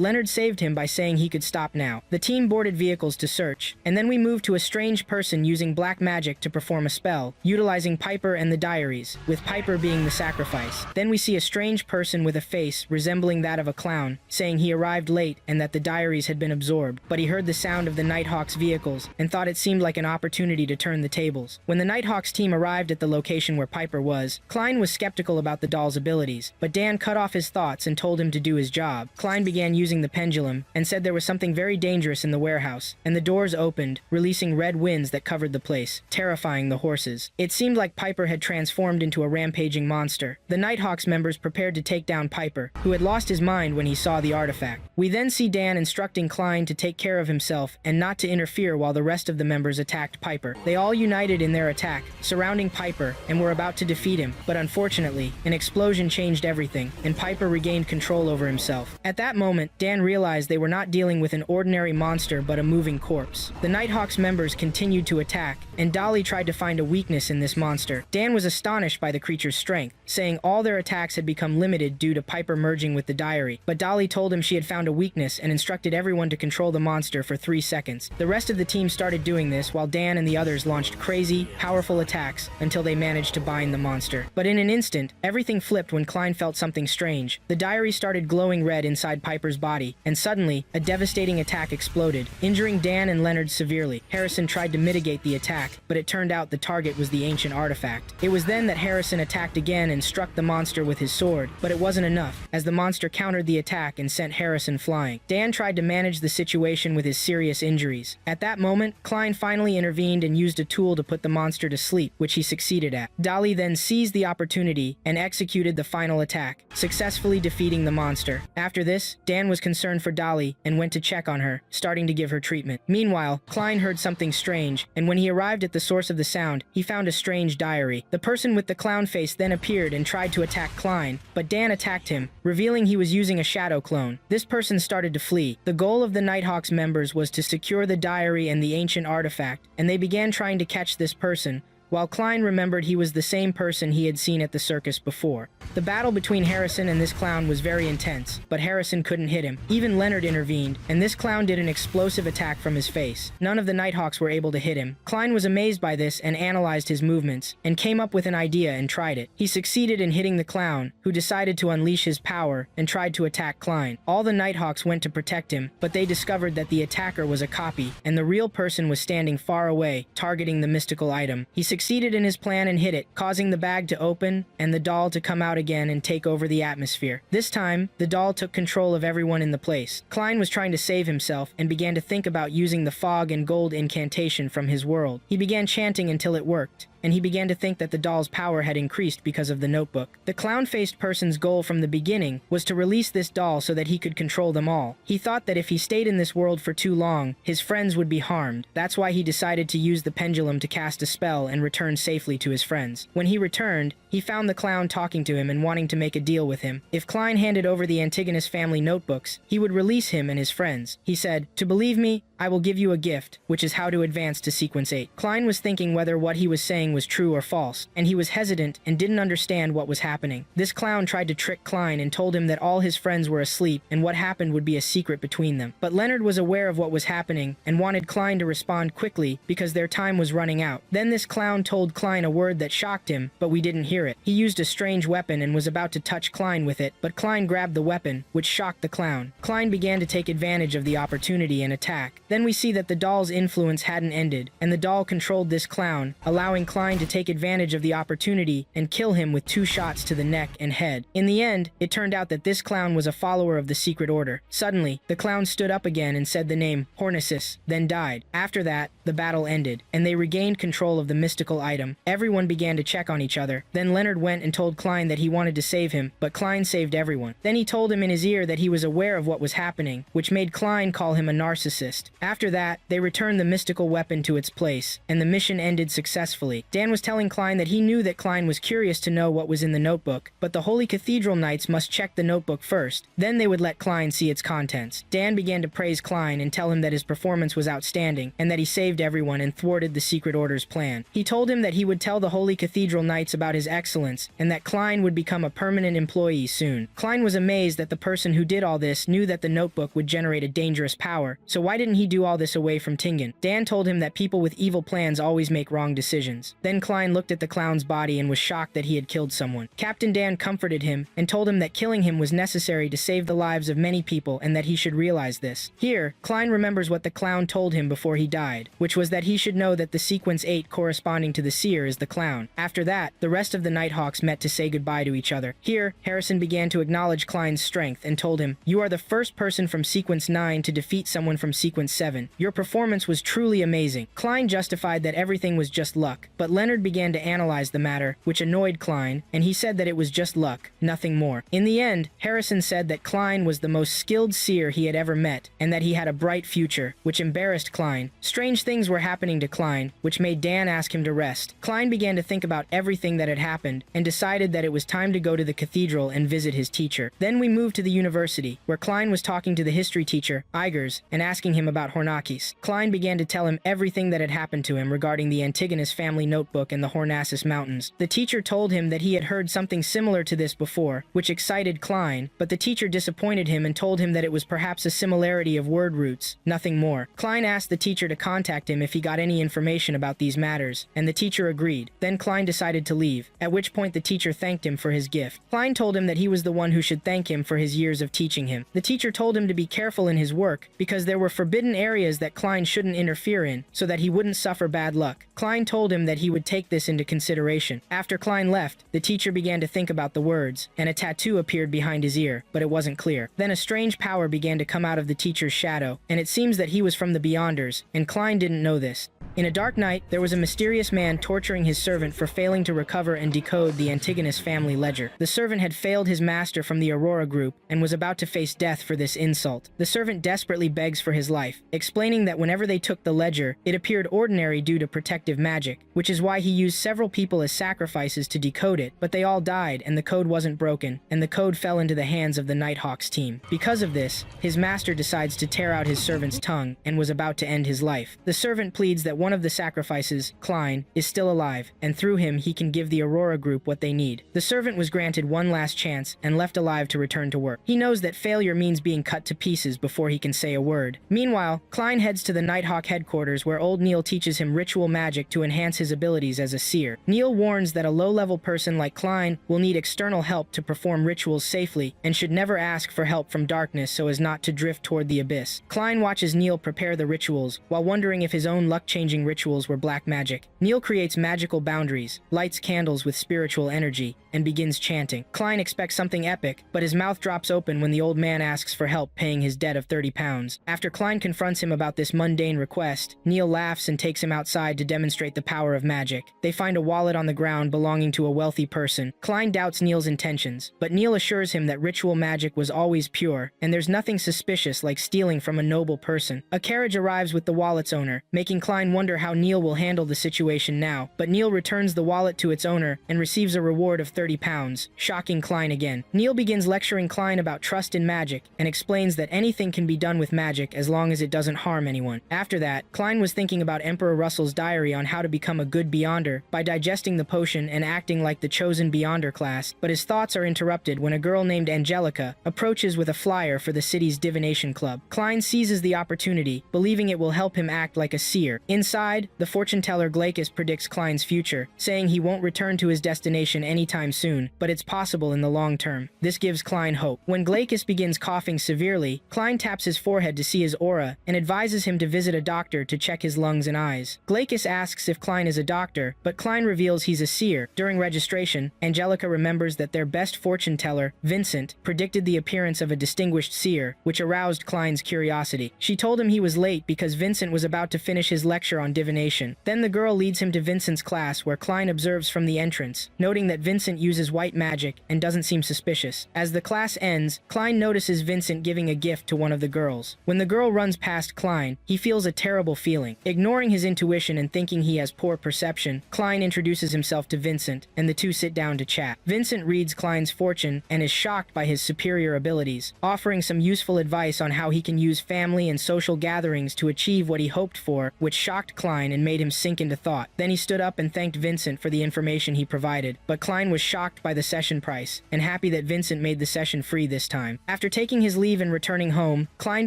Leonard saved him by saying he could stop now. The team boarded vehicles to search, and then we moved to a strange person using black magic to perform a spell, utilizing Piper and the diaries, with Piper being the sacrifice. Then we see a strange person with a face resembling that of a clown, saying he arrived late and that the diaries had been absorbed, but he heard the sound of the Nighthawks vehicles and thought it seemed like an opportunity to turn the tables. When the Nighthawks team arrived at the location where Piper was, Klein was skeptical about the doll's abilities, but Dan cut off his thoughts and told him to do his job. Klein began using the pendulum and said there was something very dangerous in the warehouse, and the doors opened, releasing red winds that covered the place, terrifying the horses. It seemed like Piper had transformed into a rampaging monster. The Nighthawks members prepared to take down Piper, who had lost his mind when he saw the artifact. We then see Dan instructing Klein to take care of himself and not to interfere while the rest of the members attacked Piper. They all united in their attack, surrounding Piper, and were about to defeat him, but unfortunately, an explosion changed everything, and Piper regained control over himself. At that moment, Dan realized they were not dealing with an ordinary monster but a moving corpse. The Nighthawks members continued to attack, and Dolly tried to find a weakness in this monster. Dan was astonished by the creature's strength, saying all their attacks had become limited due to Piper merging with the diary, but Dolly told him she had found a weakness and instructed everyone to control the monster for 3 seconds. The rest of the team started doing this while Dan and the others launched crazy, powerful attacks until they managed to bind the monster. But in an instant, everything flipped when Klein felt something strange. The diary started glowing red inside Piper's body, and suddenly, a devastating attack exploded, injuring Dan and Leonard severely. Harrison tried to mitigate the attack, but it turned out the target was the ancient artifact. It was then that Harrison attacked again and struck the monster with his sword, but it wasn't enough, as the monster countered the attack and sent Harrison flying. Dan tried to manage the situation with his serious injuries. At that moment, Klein finally intervened and used a tool to put the monster to sleep, which he succeeded at. Dolly then seized the opportunity and executed the final attack, successfully defeating the monster. After this, Dan was concerned for Dolly and went to check on her, starting to give her treatment. Meanwhile, Klein heard something strange, and when he arrived at the source of the sound, he found a strange diary. The person with the clown face then appeared and tried to attack Klein, but Dan attacked him, revealing he was using a shadow clone. This person started to flee. The goal of the Nighthawks members was to secure the diary and the ancient artifact, and they began trying to catch this person, while Klein remembered he was the same person he had seen at the circus before. The battle between Harrison and this clown was very intense, but Harrison couldn't hit him. Even Leonard intervened, and this clown did an explosive attack from his face. None of the Nighthawks were able to hit him. Klein was amazed by this and analyzed his movements, and came up with an idea and tried it. He succeeded in hitting the clown, who decided to unleash his power and tried to attack Klein. All the Nighthawks went to protect him, but they discovered that the attacker was a copy, and the real person was standing far away, targeting the mystical item. He succeeded in his plan and hit it, causing the bag to open and the doll to come out again and take over the atmosphere. This time, the doll took control of everyone in the place. Klein was trying to save himself and began to think about using the fog and gold incantation from his world. He began chanting until it worked, and he began to think that the doll's power had increased because of the notebook. The clown-faced person's goal from the beginning was to release this doll so that he could control them all. He thought that if he stayed in this world for too long, his friends would be harmed. That's why he decided to use the pendulum to cast a spell and return safely to his friends. When he returned, he found the clown talking to him and wanting to make a deal with him. If Klein handed over the Antigonus family notebooks, he would release him and his friends. He said, "To believe me, I will give you a gift, which is how to advance to sequence 8. Klein was thinking whether what he was saying was true or false, and he was hesitant and didn't understand what was happening. This clown tried to trick Klein and told him that all his friends were asleep and what happened would be a secret between them. But Leonard was aware of what was happening and wanted Klein to respond quickly because their time was running out. Then this clown told Klein a word that shocked him, but we didn't hear it. He used a strange weapon and was about to touch Klein with it, but Klein grabbed the weapon, which shocked the clown. Klein began to take advantage of the opportunity and attack. Then we see that the doll's influence hadn't ended, and the doll controlled this clown, allowing Klein to take advantage of the opportunity and kill him with 2 shots to the neck and head. In the end, it turned out that this clown was a follower of the secret order. Suddenly, the clown stood up again and said the name Hornesis, then died. After that, the battle ended, and they regained control of the mystical item. Everyone began to check on each other. Then Leonard went and told Klein that he wanted to save him, but Klein saved everyone. Then he told him in his ear that he was aware of what was happening, which made Klein call him a narcissist. After that, they returned the mystical weapon to its place, and the mission ended successfully. Dan was telling Klein that he knew that Klein was curious to know what was in the notebook, but the Holy Cathedral Knights must check the notebook first. Then they would let Klein see its contents. Dan began to praise Klein and tell him that his performance was outstanding, and that he saved everyone and thwarted the Secret Order's plan. He told him that he would tell the Holy Cathedral Knights about his excellence, and that Klein would become a permanent employee soon. Klein was amazed that the person who did all this knew that the notebook would generate a dangerous power, so why didn't he do all this away from Tingen? Dan told him that people with evil plans always make wrong decisions. Then Klein looked at the clown's body and was shocked that he had killed someone. Captain Dan comforted him and told him that killing him was necessary to save the lives of many people and that he should realize this. Here, Klein remembers what the clown told him before he died, which was that he should know that the sequence 8 corresponding to the seer is the clown. After that, the rest of the Nighthawks met to say goodbye to each other. Here, Harrison began to acknowledge Klein's strength and told him, "You are the first person from sequence 9 to defeat someone from sequence 7. Your performance was truly amazing." Klein justified that everything was just luck, but Leonard began to analyze the matter, which annoyed Klein, and he said that it was just luck, nothing more. In the end, Harrison said that Klein was the most skilled seer he had ever met, and that he had a bright future, which embarrassed Klein. Strange things were happening to Klein, which made Dan ask him to rest. Klein began to think about everything that had happened, and decided that it was time to go to the cathedral and visit his teacher. Then we moved to the university, where Klein was talking to the history teacher, Igers, and asking him about Hornakis. Klein began to tell him everything that had happened to him regarding the Antigonus family notebook and the Hornassus Mountains. The teacher told him that he had heard something similar to this before, which excited Klein, but the teacher disappointed him and told him that it was perhaps a similarity of word roots, nothing more. Klein asked the teacher to contact him if he got any information about these matters, and the teacher agreed. Then Klein decided to leave, at which point the teacher thanked him for his gift. Klein told him that he was the one who should thank him for his years of teaching him. The teacher told him to be careful in his work, because there were forbidden areas that Klein shouldn't interfere in, so that he wouldn't suffer bad luck. Klein told him that he would take this into consideration. After Klein left, the teacher began to think about the words, and a tattoo appeared behind his ear, but it wasn't clear. Then a strange power began to come out of the teacher's shadow, and it seems that he was from the Beyonders, and Klein didn't know this. In a dark night, there was a mysterious man torturing his servant for failing to recover and decode the Antigonus family ledger. The servant had failed his master from the Aurora group and was about to face death for this insult. The servant desperately begs for his life, explaining that whenever they took the ledger, it appeared ordinary due to protective magic, which is why he used several people as sacrifices to decode it, but they all died and the code wasn't broken, and the code fell into the hands of the Nighthawks team. Because of this, his master decides to tear out his servant's tongue and was about to end his life. The servant pleads that one of the sacrifices, Klein, is still alive, and through him he can give the Aurora group what they need. The servant was granted one last chance and left alive to return to work. He knows that failure means being cut to pieces before he can say a word. Meanwhile, Klein heads to the Nighthawk headquarters where old Neil teaches him ritual magic to enhance his abilities as a seer. Neil warns that a low-level person like Klein will need external help to perform rituals safely and should never ask for help from darkness so as not to drift toward the abyss. Klein watches Neil prepare the rituals while wondering if his own luck-changing rituals were black magic. Neil creates magical boundaries, lights candles with spiritual energy, and begins chanting. Klein expects something epic, but his mouth drops open when the old man asks for help paying his debt of 30 pounds. After Klein confronts him about this mundane request, Neil laughs and takes him outside to demonstrate the power of magic. They find a wallet on the ground belonging to a wealthy person. Klein doubts Neil's intentions, but Neil assures him that ritual magic was always pure, and there's nothing suspicious like stealing from a noble person. A carriage arrives with the wallet's owner, making Klein wonder how Neil will handle the situation now, but Neil returns the wallet to its owner and receives a reward of 30 pounds, shocking Klein again. Neil begins lecturing Klein about trust in magic and explains that anything can be done with magic as long as it doesn't doesn't harm anyone. After that, Klein was thinking about Emperor Russell's diary on how to become a good Beyonder by digesting the potion and acting like the chosen Beyonder class, but his thoughts are interrupted when a girl named Angelica approaches with a flyer for the city's divination club. Klein seizes the opportunity, believing it will help him act like a seer. Inside, the fortune teller Glaucus predicts Klein's future, saying he won't return to his destination anytime soon, but it's possible in the long term. This gives Klein hope. When Glaucus begins coughing severely, Klein taps his forehead to see his aura and advises him to visit a doctor to check his lungs and eyes. Glaucus asks if Klein is a doctor, but Klein reveals he's a seer. During registration, Angelica remembers that their best fortune teller, Vincent, predicted the appearance of a distinguished seer, which aroused Klein's curiosity. She told him he was late because Vincent was about to finish his lecture on divination. Then the girl leads him to Vincent's class, where Klein observes from the entrance, noting that Vincent uses white magic and doesn't seem suspicious. As the class ends, Klein notices Vincent giving a gift to one of the girls. When the girl runs past Klein, he feels a terrible feeling. Ignoring his intuition and thinking he has poor perception, Klein introduces himself to Vincent, and the two sit down to chat. Vincent reads Klein's fortune and is shocked by his superior abilities, offering some useful advice on how he can use family and social gatherings to achieve what he hoped for, which shocked Klein and made him sink into thought. Then he stood up and thanked Vincent for the information he provided, but Klein was shocked by the session price, and happy that Vincent made the session free this time. After taking his leave and returning home, Klein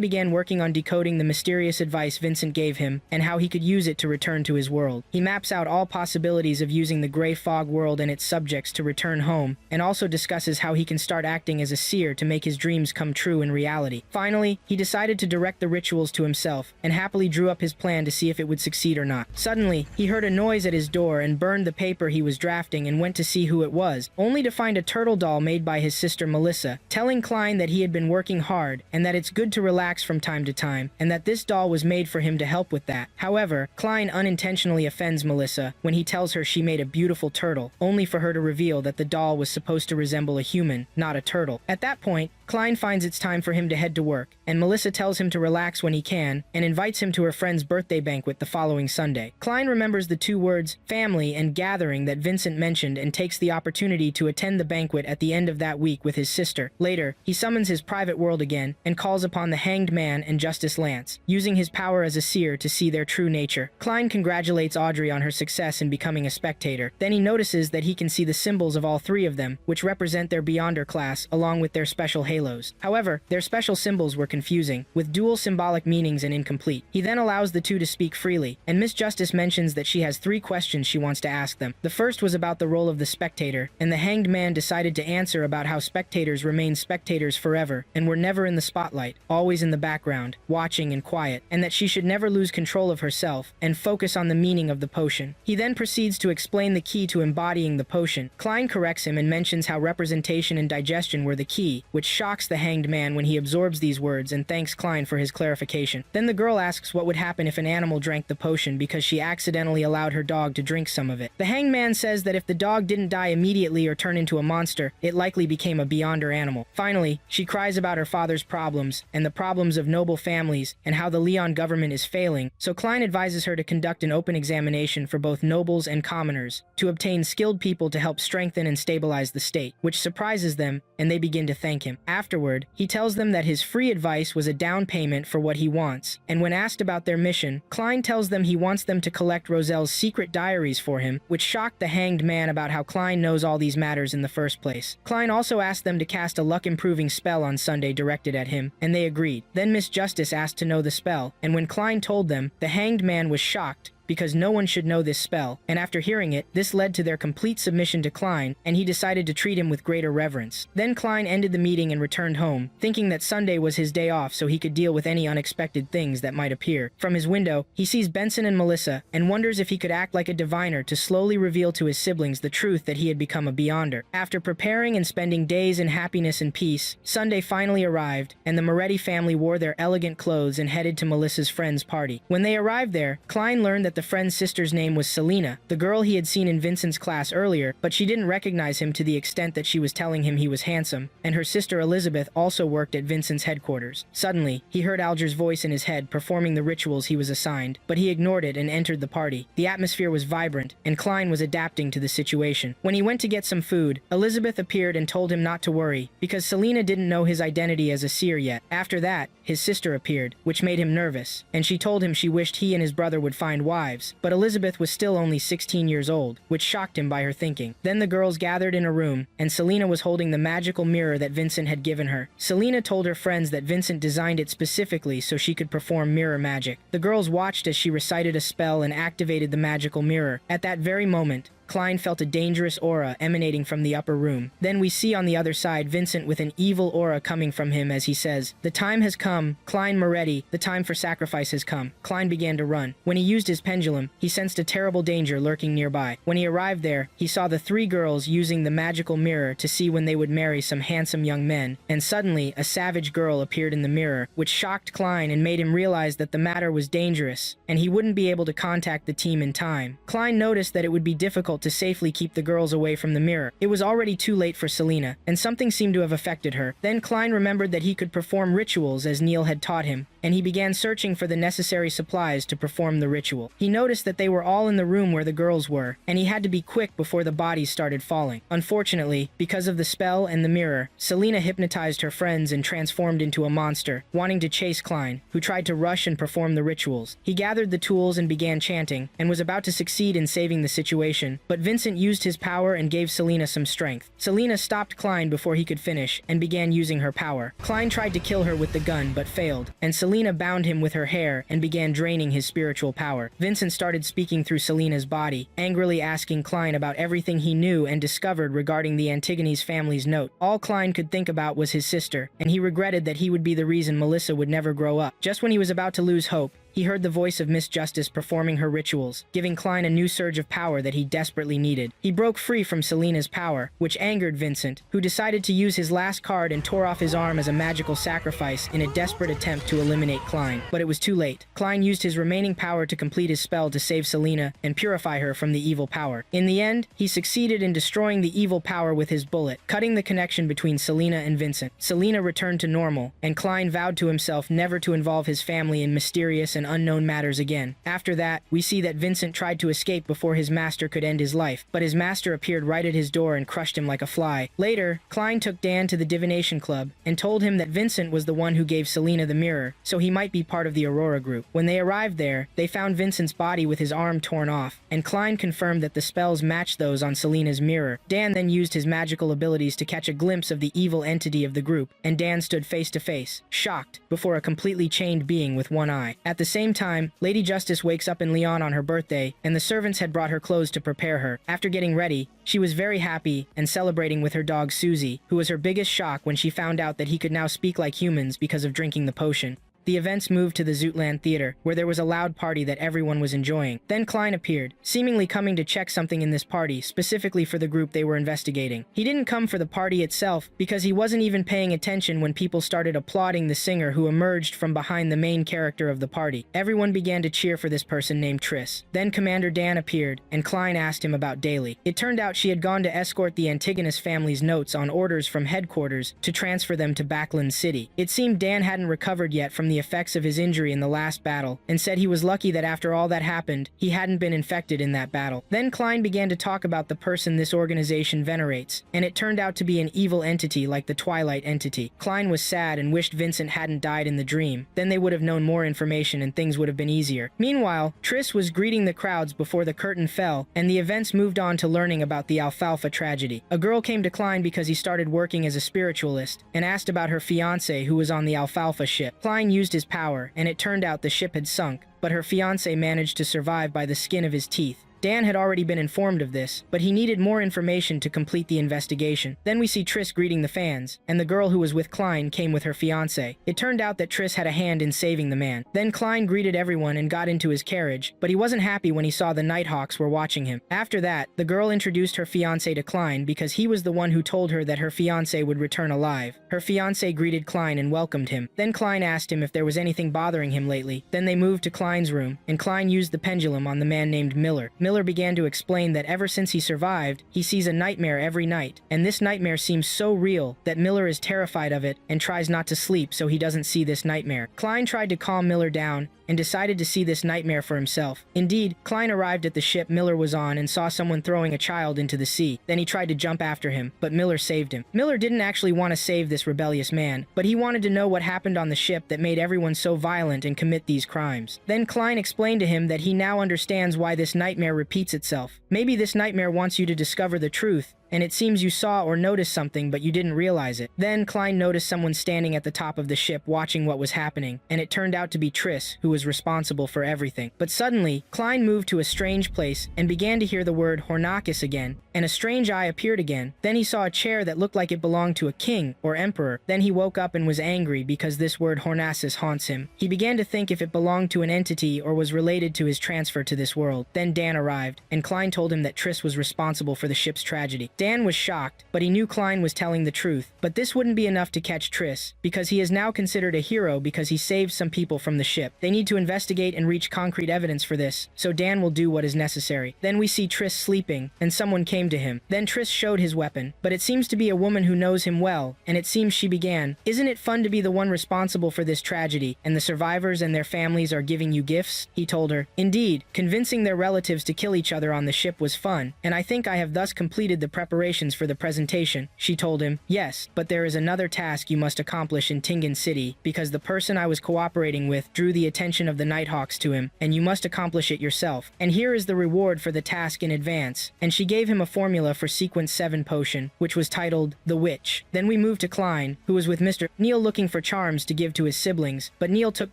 began working on decoding the mysterious advice Vincent gave him, and how he could use it to return to his world. He maps out all possibilities of using the Grey Fog world and its subjects to return home, and also discusses how he can start acting as a seer to make his dreams come true in reality. Finally, he decided to direct the rituals to himself, and happily drew up his plan to see if it would succeed or not. Suddenly, he heard a noise at his door and burned the paper he was drafting and went to see who it was, only to find a turtle doll made by his sister Melissa, telling Klein that he had been working hard, and that it's good to relax from time to time, and that this doll was made for him to help with that. However, Klein unintentionally offends Melissa when he tells her she made a beautiful turtle, only for her to reveal that the doll was supposed to resemble a human, not a turtle. At that point, Klein finds it's time for him to head to work, and Melissa tells him to relax when he can, and invites him to her friend's birthday banquet the following Sunday. Klein remembers the two words, family and gathering, that Vincent mentioned, and takes the opportunity to attend the banquet at the end of that week with his sister. Later, he summons his private world again, and calls upon the Hanged Man and Justice Lance, using his power as a seer to see their true nature. Klein congratulates Audrey on her success in becoming a spectator. Then he notices that he can see the symbols of all three of them, which represent their Beyonder class, along with their special halos. However, their special symbols were confusing, with dual symbolic meanings and incomplete. He then allows the two to speak freely, and Miss Justice mentions that she has 3 questions she wants to ask them. The first was about the role of the spectator, and the Hanged Man decided to answer about how spectators remain spectators forever, and were never in the spotlight, always in the background, watching and quiet, and that she should never lose control of herself, and focus on the meaning of the potion. He then proceeds to explain the key to embodying the potion. Klein corrects him and mentions how representation and digestion were the key, which shocks the Hanged Man when he absorbs these words and thanks Klein for his clarification. Then the girl asks what would happen if an animal drank the potion because she accidentally allowed her dog to drink some of it. The Hanged Man says that if the dog didn't die immediately or turn into a monster, it likely became a Beyonder animal. Finally, she cries about her father's problems and the problems of noble families and how the Leon government is failing, so Klein advises her to conduct an open examination for both nobles and commoners to obtain skilled people to help strengthen and stabilize the state, which surprises them, and they begin to thank him. Afterward, he tells them that his free advice was a down payment for what he wants, and when asked about their mission, Klein tells them he wants them to collect Roselle's secret diaries for him, which shocked the Hanged Man about how Klein knows all these matters in the first place. Klein also asked them to cast a luck-improving spell on Sunday directed at him, and they agreed. Then Miss Justice asked to know the spell, and when Klein told them, the Hanged Man was shocked, because no one should know this spell, and after hearing it, this led to their complete submission to Klein, and he decided to treat him with greater reverence. Then Klein ended the meeting and returned home, thinking that Sunday was his day off so he could deal with any unexpected things that might appear. From his window, he sees Benson and Melissa, and wonders if he could act like a diviner to slowly reveal to his siblings the truth that he had become a Beyonder. After preparing and spending days in happiness and peace, Sunday finally arrived, and the Moretti family wore their elegant clothes and headed to Melissa's friend's party. When they arrived there, Klein learned that the friend's sister's name was Selena, the girl he had seen in Vincent's class earlier, but she didn't recognize him to the extent that she was telling him he was handsome, and her sister Elizabeth also worked at Vincent's headquarters. Suddenly, he heard Alger's voice in his head performing the rituals he was assigned, but he ignored it and entered the party. The atmosphere was vibrant, and Klein was adapting to the situation. When he went to get some food, Elizabeth appeared and told him not to worry, because Selena didn't know his identity as a seer yet. After that, his sister appeared, which made him nervous, and she told him she wished he and his brother would find wives, but Elizabeth was still only 16 years old, which shocked him by her thinking. Then the girls gathered in a room, and Selena was holding the magical mirror that Vincent had given her. Selena told her friends that Vincent designed it specifically so she could perform mirror magic. The girls watched as she recited a spell and activated the magical mirror. At that very moment, Klein felt a dangerous aura emanating from the upper room. Then we see on the other side Vincent with an evil aura coming from him as he says, "The time has come, Klein Moretti, the time for sacrifice has come." Klein began to run. When he used his pendulum, he sensed a terrible danger lurking nearby. When he arrived there, he saw the three girls using the magical mirror to see when they would marry some handsome young men, and suddenly a savage girl appeared in the mirror, which shocked Klein and made him realize that the matter was dangerous, and he wouldn't be able to contact the team in time. Klein noticed that it would be difficult to safely keep the girls away from the mirror. It was already too late for Selena, and something seemed to have affected her. Then Klein remembered that he could perform rituals as Neil had taught him, and he began searching for the necessary supplies to perform the ritual. He noticed that they were all in the room where the girls were, and he had to be quick before the bodies started falling. Unfortunately, because of the spell and the mirror, Selena hypnotized her friends and transformed into a monster, wanting to chase Klein, who tried to rush and perform the rituals. He gathered the tools and began chanting, and was about to succeed in saving the situation, but Vincent used his power and gave Selena some strength. Selena stopped Klein before he could finish, and began using her power. Klein tried to kill her with the gun, but failed, and Selena bound him with her hair and began draining his spiritual power. Vincent started speaking through Selena's body, angrily asking Klein about everything he knew and discovered regarding the Antigone's family's note. All Klein could think about was his sister, and he regretted that he would be the reason Melissa would never grow up. Just when he was about to lose hope, he heard the voice of Miss Justice performing her rituals, giving Klein a new surge of power that he desperately needed. He broke free from Selena's power, which angered Vincent, who decided to use his last card and tore off his arm as a magical sacrifice in a desperate attempt to eliminate Klein. But it was too late. Klein used his remaining power to complete his spell to save Selena and purify her from the evil power. In the end, he succeeded in destroying the evil power with his bullet, cutting the connection between Selena and Vincent. Selena returned to normal, and Klein vowed to himself never to involve his family in mysterious and unknown matters again. After that, we see that Vincent tried to escape before his master could end his life, but his master appeared right at his door and crushed him like a fly. Later, Klein took Dan to the divination club and told him that Vincent was the one who gave Selena the mirror, so he might be part of the Aurora group. When they arrived there, they found Vincent's body with his arm torn off, and Klein confirmed that the spells matched those on Selena's mirror. Dan then used his magical abilities to catch a glimpse of the evil entity of the group, and Dan stood face to face, shocked, before a completely chained being with one eye. At the same time, Lady Justice wakes up in Lyon on her birthday, and the servants had brought her clothes to prepare her. After getting ready, she was very happy and celebrating with her dog Susie, who was her biggest shock when she found out that he could now speak like humans because of drinking the potion. The events moved to the Zootland Theater, where there was a loud party that everyone was enjoying. Then Klein appeared, seemingly coming to check something in this party, specifically for the group they were investigating. He didn't come for the party itself, because he wasn't even paying attention when people started applauding the singer who emerged from behind the main character of the party. Everyone began to cheer for this person named Triss. Then Commander Dan appeared, and Klein asked him about Daly. It turned out she had gone to escort the Antigonus family's notes on orders from headquarters to transfer them to Backland City. It seemed Dan hadn't recovered yet from the effects of his injury in the last battle, and said he was lucky that after all that happened, he hadn't been infected in that battle. Then Klein began to talk about the person this organization venerates, and it turned out to be an evil entity like the Twilight entity. Klein was sad and wished Vincent hadn't died in the dream. Then they would have known more information and things would have been easier. Meanwhile, Triss was greeting the crowds before the curtain fell, and the events moved on to learning about the Alfalfa tragedy. A girl came to Klein because he started working as a spiritualist, and asked about her fiancé who was on the Alfalfa ship. Klein used his power, and it turned out the ship had sunk, but her fiancé managed to survive by the skin of his teeth. Dan had already been informed of this, but he needed more information to complete the investigation. Then we see Triss greeting the fans, and the girl who was with Klein came with her fiancé. It turned out that Triss had a hand in saving the man. Then Klein greeted everyone and got into his carriage, but he wasn't happy when he saw the Nighthawks were watching him. After that, the girl introduced her fiancé to Klein because he was the one who told her that her fiancé would return alive. Her fiancé greeted Klein and welcomed him. Then Klein asked him if there was anything bothering him lately. Then they moved to Klein's room, and Klein used the pendulum on the man named Miller. Miller began to explain that ever since he survived, he sees a nightmare every night, and this nightmare seems so real that Miller is terrified of it and tries not to sleep so he doesn't see this nightmare. Klein tried to calm Miller down and decided to see this nightmare for himself. Indeed, Klein arrived at the ship Miller was on and saw someone throwing a child into the sea. Then he tried to jump after him, but Miller saved him. Miller didn't actually want to save this rebellious man, but he wanted to know what happened on the ship that made everyone so violent and commit these crimes. Then Klein explained to him that he now understands why this nightmare repeats itself. Maybe this nightmare wants you to discover the truth, and it seems you saw or noticed something but you didn't realize it. Then Klein noticed someone standing at the top of the ship watching what was happening, and it turned out to be Triss, who was responsible for everything. But suddenly, Klein moved to a strange place and began to hear the word Hornakis again, and a strange eye appeared again. Then he saw a chair that looked like it belonged to a king or emperor. Then he woke up and was angry because this word Hornasis haunts him. He began to think if it belonged to an entity or was related to his transfer to this world. Then Dan arrived, and Klein told him that Triss was responsible for the ship's tragedy. Dan was shocked, but he knew Klein was telling the truth. But this wouldn't be enough to catch Triss, because he is now considered a hero because he saved some people from the ship. They need to investigate and reach concrete evidence for this, so Dan will do what is necessary. Then we see Triss sleeping, and someone came to him. Then Triss showed his weapon, but it seems to be a woman who knows him well, and it seems she began, "Isn't it fun to be the one responsible for this tragedy, and the survivors and their families are giving you gifts?" He told her. Indeed, convincing their relatives to kill each other on the ship was fun, and I think I have thus completed the preparations for the presentation. She told him, "Yes, but there is another task you must accomplish in Tengen City, because the person I was cooperating with drew the attention of the Nighthawks to him, and you must accomplish it yourself. And here is the reward for the task in advance." And she gave him a formula for Sequence 7 potion, which was titled The Witch. Then we moved to Klein, who was with Mr. Neil looking for charms to give to his siblings, but Neil took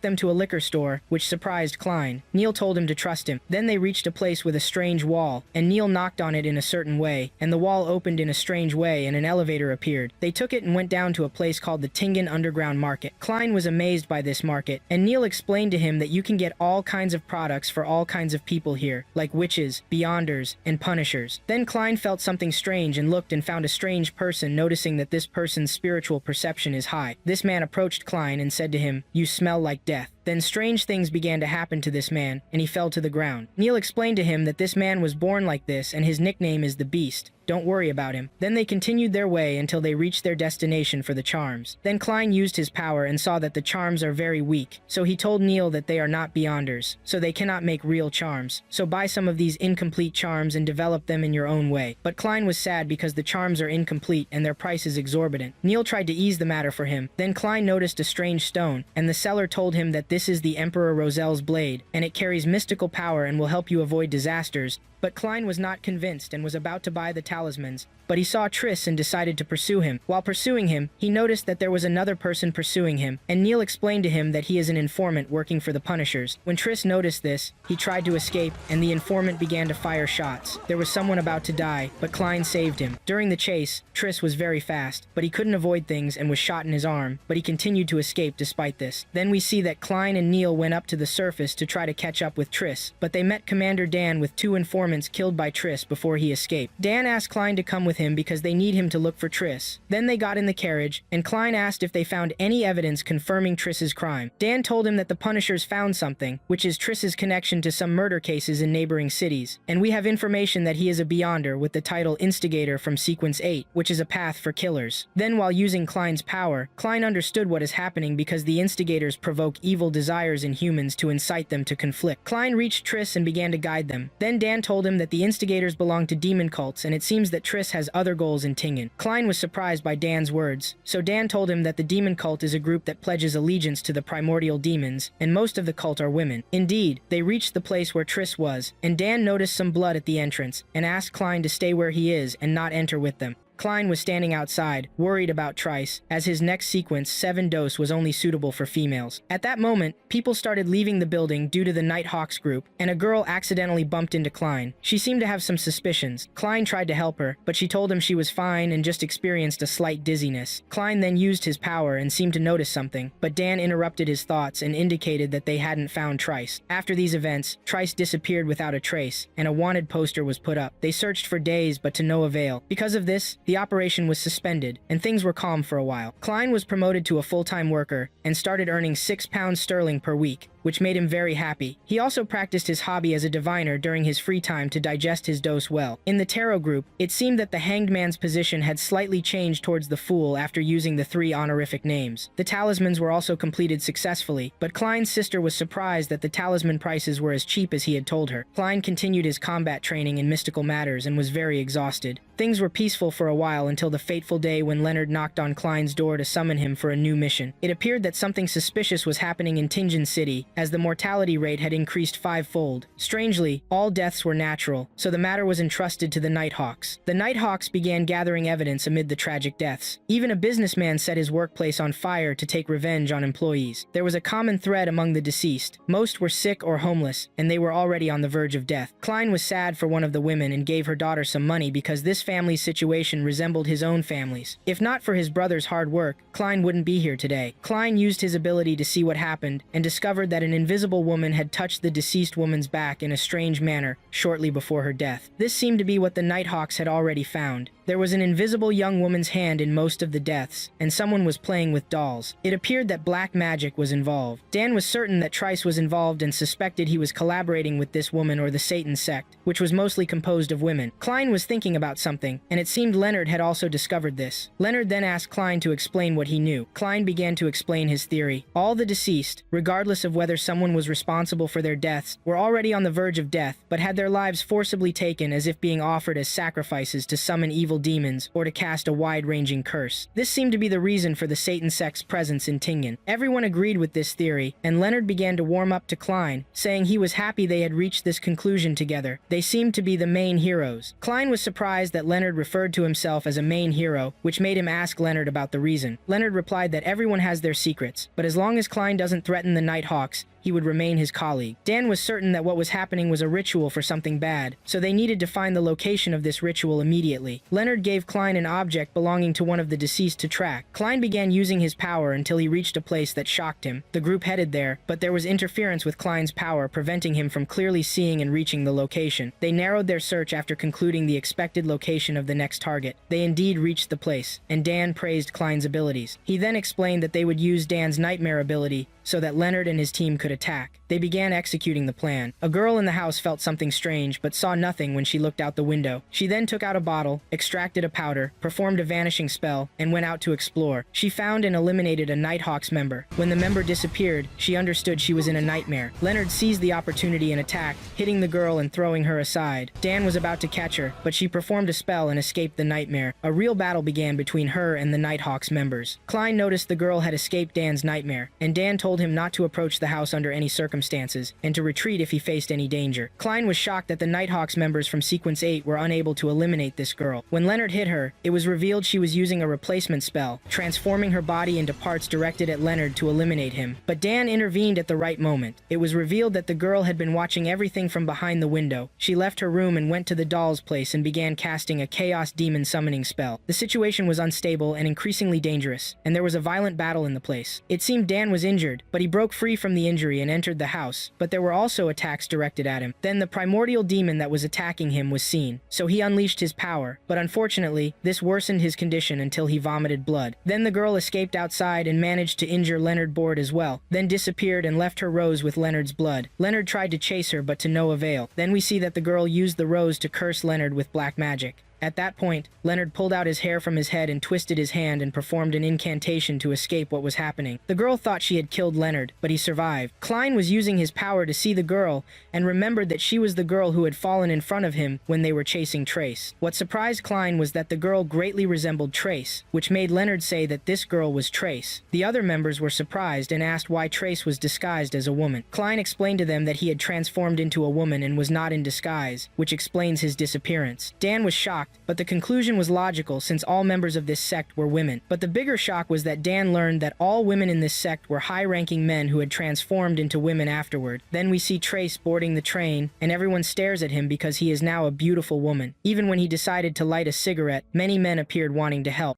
them to a liquor store, which surprised Klein. Neil told him to trust him. Then they reached a place with a strange wall, and Neil knocked on it in a certain way, and the wall opened in a strange way and an elevator appeared. They took it and went down to a place called the Tengen Underground Market. Klein was amazed by this market, and Neil explained to him that you can get all kinds of products for all kinds of people here, like witches, beyonders, and punishers. Then Klein felt something strange and looked and found a strange person, noticing that this person's spiritual perception is high. This man approached Klein and said to him, "You smell like death." Then strange things began to happen to this man, and he fell to the ground. Neil explained to him that this man was born like this and his nickname is the Beast. Don't worry about him. Then they continued their way until they reached their destination for the charms. Then Klein used his power and saw that the charms are very weak, so he told Neil that they are not beyonders, so they cannot make real charms. So buy some of these incomplete charms and develop them in your own way. But Klein was sad because the charms are incomplete and their price is exorbitant. Neil tried to ease the matter for him. Then Klein noticed a strange stone, and the seller told him that this is the Emperor Rosel's blade, and it carries mystical power and will help you avoid disasters. But Klein was not convinced and was about to buy the talismans, but he saw Triss and decided to pursue him. While pursuing him, he noticed that there was another person pursuing him, and Neil explained to him that he is an informant working for the Punishers. When Triss noticed this, he tried to escape, and the informant began to fire shots. There was someone about to die, but Klein saved him. During the chase, Triss was very fast, but he couldn't avoid things and was shot in his arm, but he continued to escape despite this. Then we see that Klein and Neil went up to the surface to try to catch up with Triss, but they met Commander Dan with 2 informants killed by Triss before he escaped. Dan asked Klein to come with him because they need him to look for Triss. Then they got in the carriage, and Klein asked if they found any evidence confirming Triss's crime. Dan told him that the Punishers found something, which is Triss's connection to some murder cases in neighboring cities, and we have information that he is a Beyonder with the title Instigator from Sequence 8, which is a path for killers. Then while using Klein's power, Klein understood what is happening because the Instigators provoke evil desires in humans to incite them to conflict. Klein reached Triss and began to guide them. Then Dan told him that the Instigators belong to demon cults, and it seems that Triss has other goals in Tengen. Klein was surprised by Dan's words, so Dan told him that the demon cult is a group that pledges allegiance to the primordial demons, and most of the cult are women. Indeed, they reached the place where Triss was, and Dan noticed some blood at the entrance, and asked Klein to stay where he is and not enter with them. Klein was standing outside, worried about Trice, as his next sequence, 7 Dose, was only suitable for females. At that moment, people started leaving the building due to the Nighthawks group, and a girl accidentally bumped into Klein. She seemed to have some suspicions. Klein tried to help her, but she told him she was fine and just experienced a slight dizziness. Klein then used his power and seemed to notice something, but Dan interrupted his thoughts and indicated that they hadn't found Trice. After these events, Trice disappeared without a trace, and a wanted poster was put up. They searched for days, but to no avail. Because of this, the operation was suspended, and things were calm for a while. Klein was promoted to a full-time worker and started earning £6 per week, which made him very happy. He also practiced his hobby as a diviner during his free time to digest his dose well. In the tarot group, it seemed that the Hanged Man's position had slightly changed towards the Fool after using the 3 honorific names. The talismans were also completed successfully, but Klein's sister was surprised that the talisman prices were as cheap as he had told her. Klein continued his combat training in mystical matters and was very exhausted. Things were peaceful for a while until the fateful day when Leonard knocked on Klein's door to summon him for a new mission. It appeared that something suspicious was happening in Tingen City, as the mortality rate had increased 5-fold. Strangely, all deaths were natural, so the matter was entrusted to the Nighthawks. The Nighthawks began gathering evidence amid the tragic deaths. Even a businessman set his workplace on fire to take revenge on employees. There was a common thread among the deceased. Most were sick or homeless, and they were already on the verge of death. Klein was sad for one of the women and gave her daughter some money because this family's situation resembled his own family's. If not for his brother's hard work, Klein wouldn't be here today. Klein used his ability to see what happened and discovered that an invisible woman had touched the deceased woman's back in a strange manner shortly before her death. This seemed to be what the Nighthawks had already found. There was an invisible young woman's hand in most of the deaths, and someone was playing with dolls. It appeared that black magic was involved. Dan was certain that Trice was involved and suspected he was collaborating with this woman or the Satan sect, which was mostly composed of women. Klein was thinking about something, and it seemed Leonard had also discovered this. Leonard then asked Klein to explain what he knew. Klein began to explain his theory. All the deceased, regardless of whether someone was responsible for their deaths, were already on the verge of death, but had their lives forcibly taken as if being offered as sacrifices to summon evil demons or to cast a wide-ranging curse. This seemed to be the reason for the Satan sect's presence in Tingen. Everyone agreed with this theory, and Leonard began to warm up to Klein, saying he was happy they had reached this conclusion together. They seemed to be the main heroes. Klein was surprised that Leonard referred to himself as a main hero, which made him ask Leonard about the reason. Leonard replied that everyone has their secrets, but as long as Klein doesn't threaten the Nighthawks, he would remain his colleague. Dan was certain that what was happening was a ritual for something bad, so they needed to find the location of this ritual immediately. Leonard gave Klein an object belonging to one of the deceased to track. Klein began using his power until he reached a place that shocked him. The group headed there, but there was interference with Klein's power, preventing him from clearly seeing and reaching the location. They narrowed their search after concluding the expected location of the next target. They indeed reached the place, and Dan praised Klein's abilities. He then explained that they would use Dan's nightmare ability so that Leonard and his team could attack. They began executing the plan. A girl in the house felt something strange, but saw nothing when she looked out the window. She then took out a bottle, extracted a powder, performed a vanishing spell, and went out to explore. She found and eliminated a Nighthawks member. When the member disappeared, she understood she was in a nightmare. Leonard seized the opportunity and attacked, hitting the girl and throwing her aside. Dan was about to catch her, but she performed a spell and escaped the nightmare. A real battle began between her and the Nighthawks members. Klein noticed the girl had escaped Dan's nightmare, and Dan told him not to approach the house under any circumstances, and to retreat if he faced any danger. Klein was shocked that the Nighthawks members from Sequence 8 were unable to eliminate this girl. When Leonard hit her, it was revealed she was using a replacement spell, transforming her body into parts directed at Leonard to eliminate him. But Dan intervened at the right moment. It was revealed that the girl had been watching everything from behind the window. She left her room and went to the doll's place and began casting a chaos demon summoning spell. The situation was unstable and increasingly dangerous, and there was a violent battle in the place. It seemed Dan was injured, but he broke free from the injury and entered the house, but there were also attacks directed at him. Then the primordial demon that was attacking him was seen, so he unleashed his power, but unfortunately, this worsened his condition until he vomited blood. Then the girl escaped outside and managed to injure Leonard Board as well, then disappeared and left her rose with Leonard's blood. Leonard tried to chase her, but to no avail. Then we see that the girl used the rose to curse Leonard with black magic. At that point, Leonard pulled out his hair from his head and twisted his hand and performed an incantation to escape what was happening. The girl thought she had killed Leonard, but he survived. Klein was using his power to see the girl and remembered that she was the girl who had fallen in front of him when they were chasing Trace. What surprised Klein was that the girl greatly resembled Trace, which made Leonard say that this girl was Trace. The other members were surprised and asked why Trace was disguised as a woman. Klein explained to them that he had transformed into a woman and was not in disguise, which explains his disappearance. Dan was shocked but the conclusion was logical since all members of this sect were women. But the bigger shock was that Dan learned that all women in this sect were high-ranking men who had transformed into women afterward. Then we see Trace boarding the train, and everyone stares at him because he is now a beautiful woman. Even when he decided to light a cigarette, many men appeared wanting to help.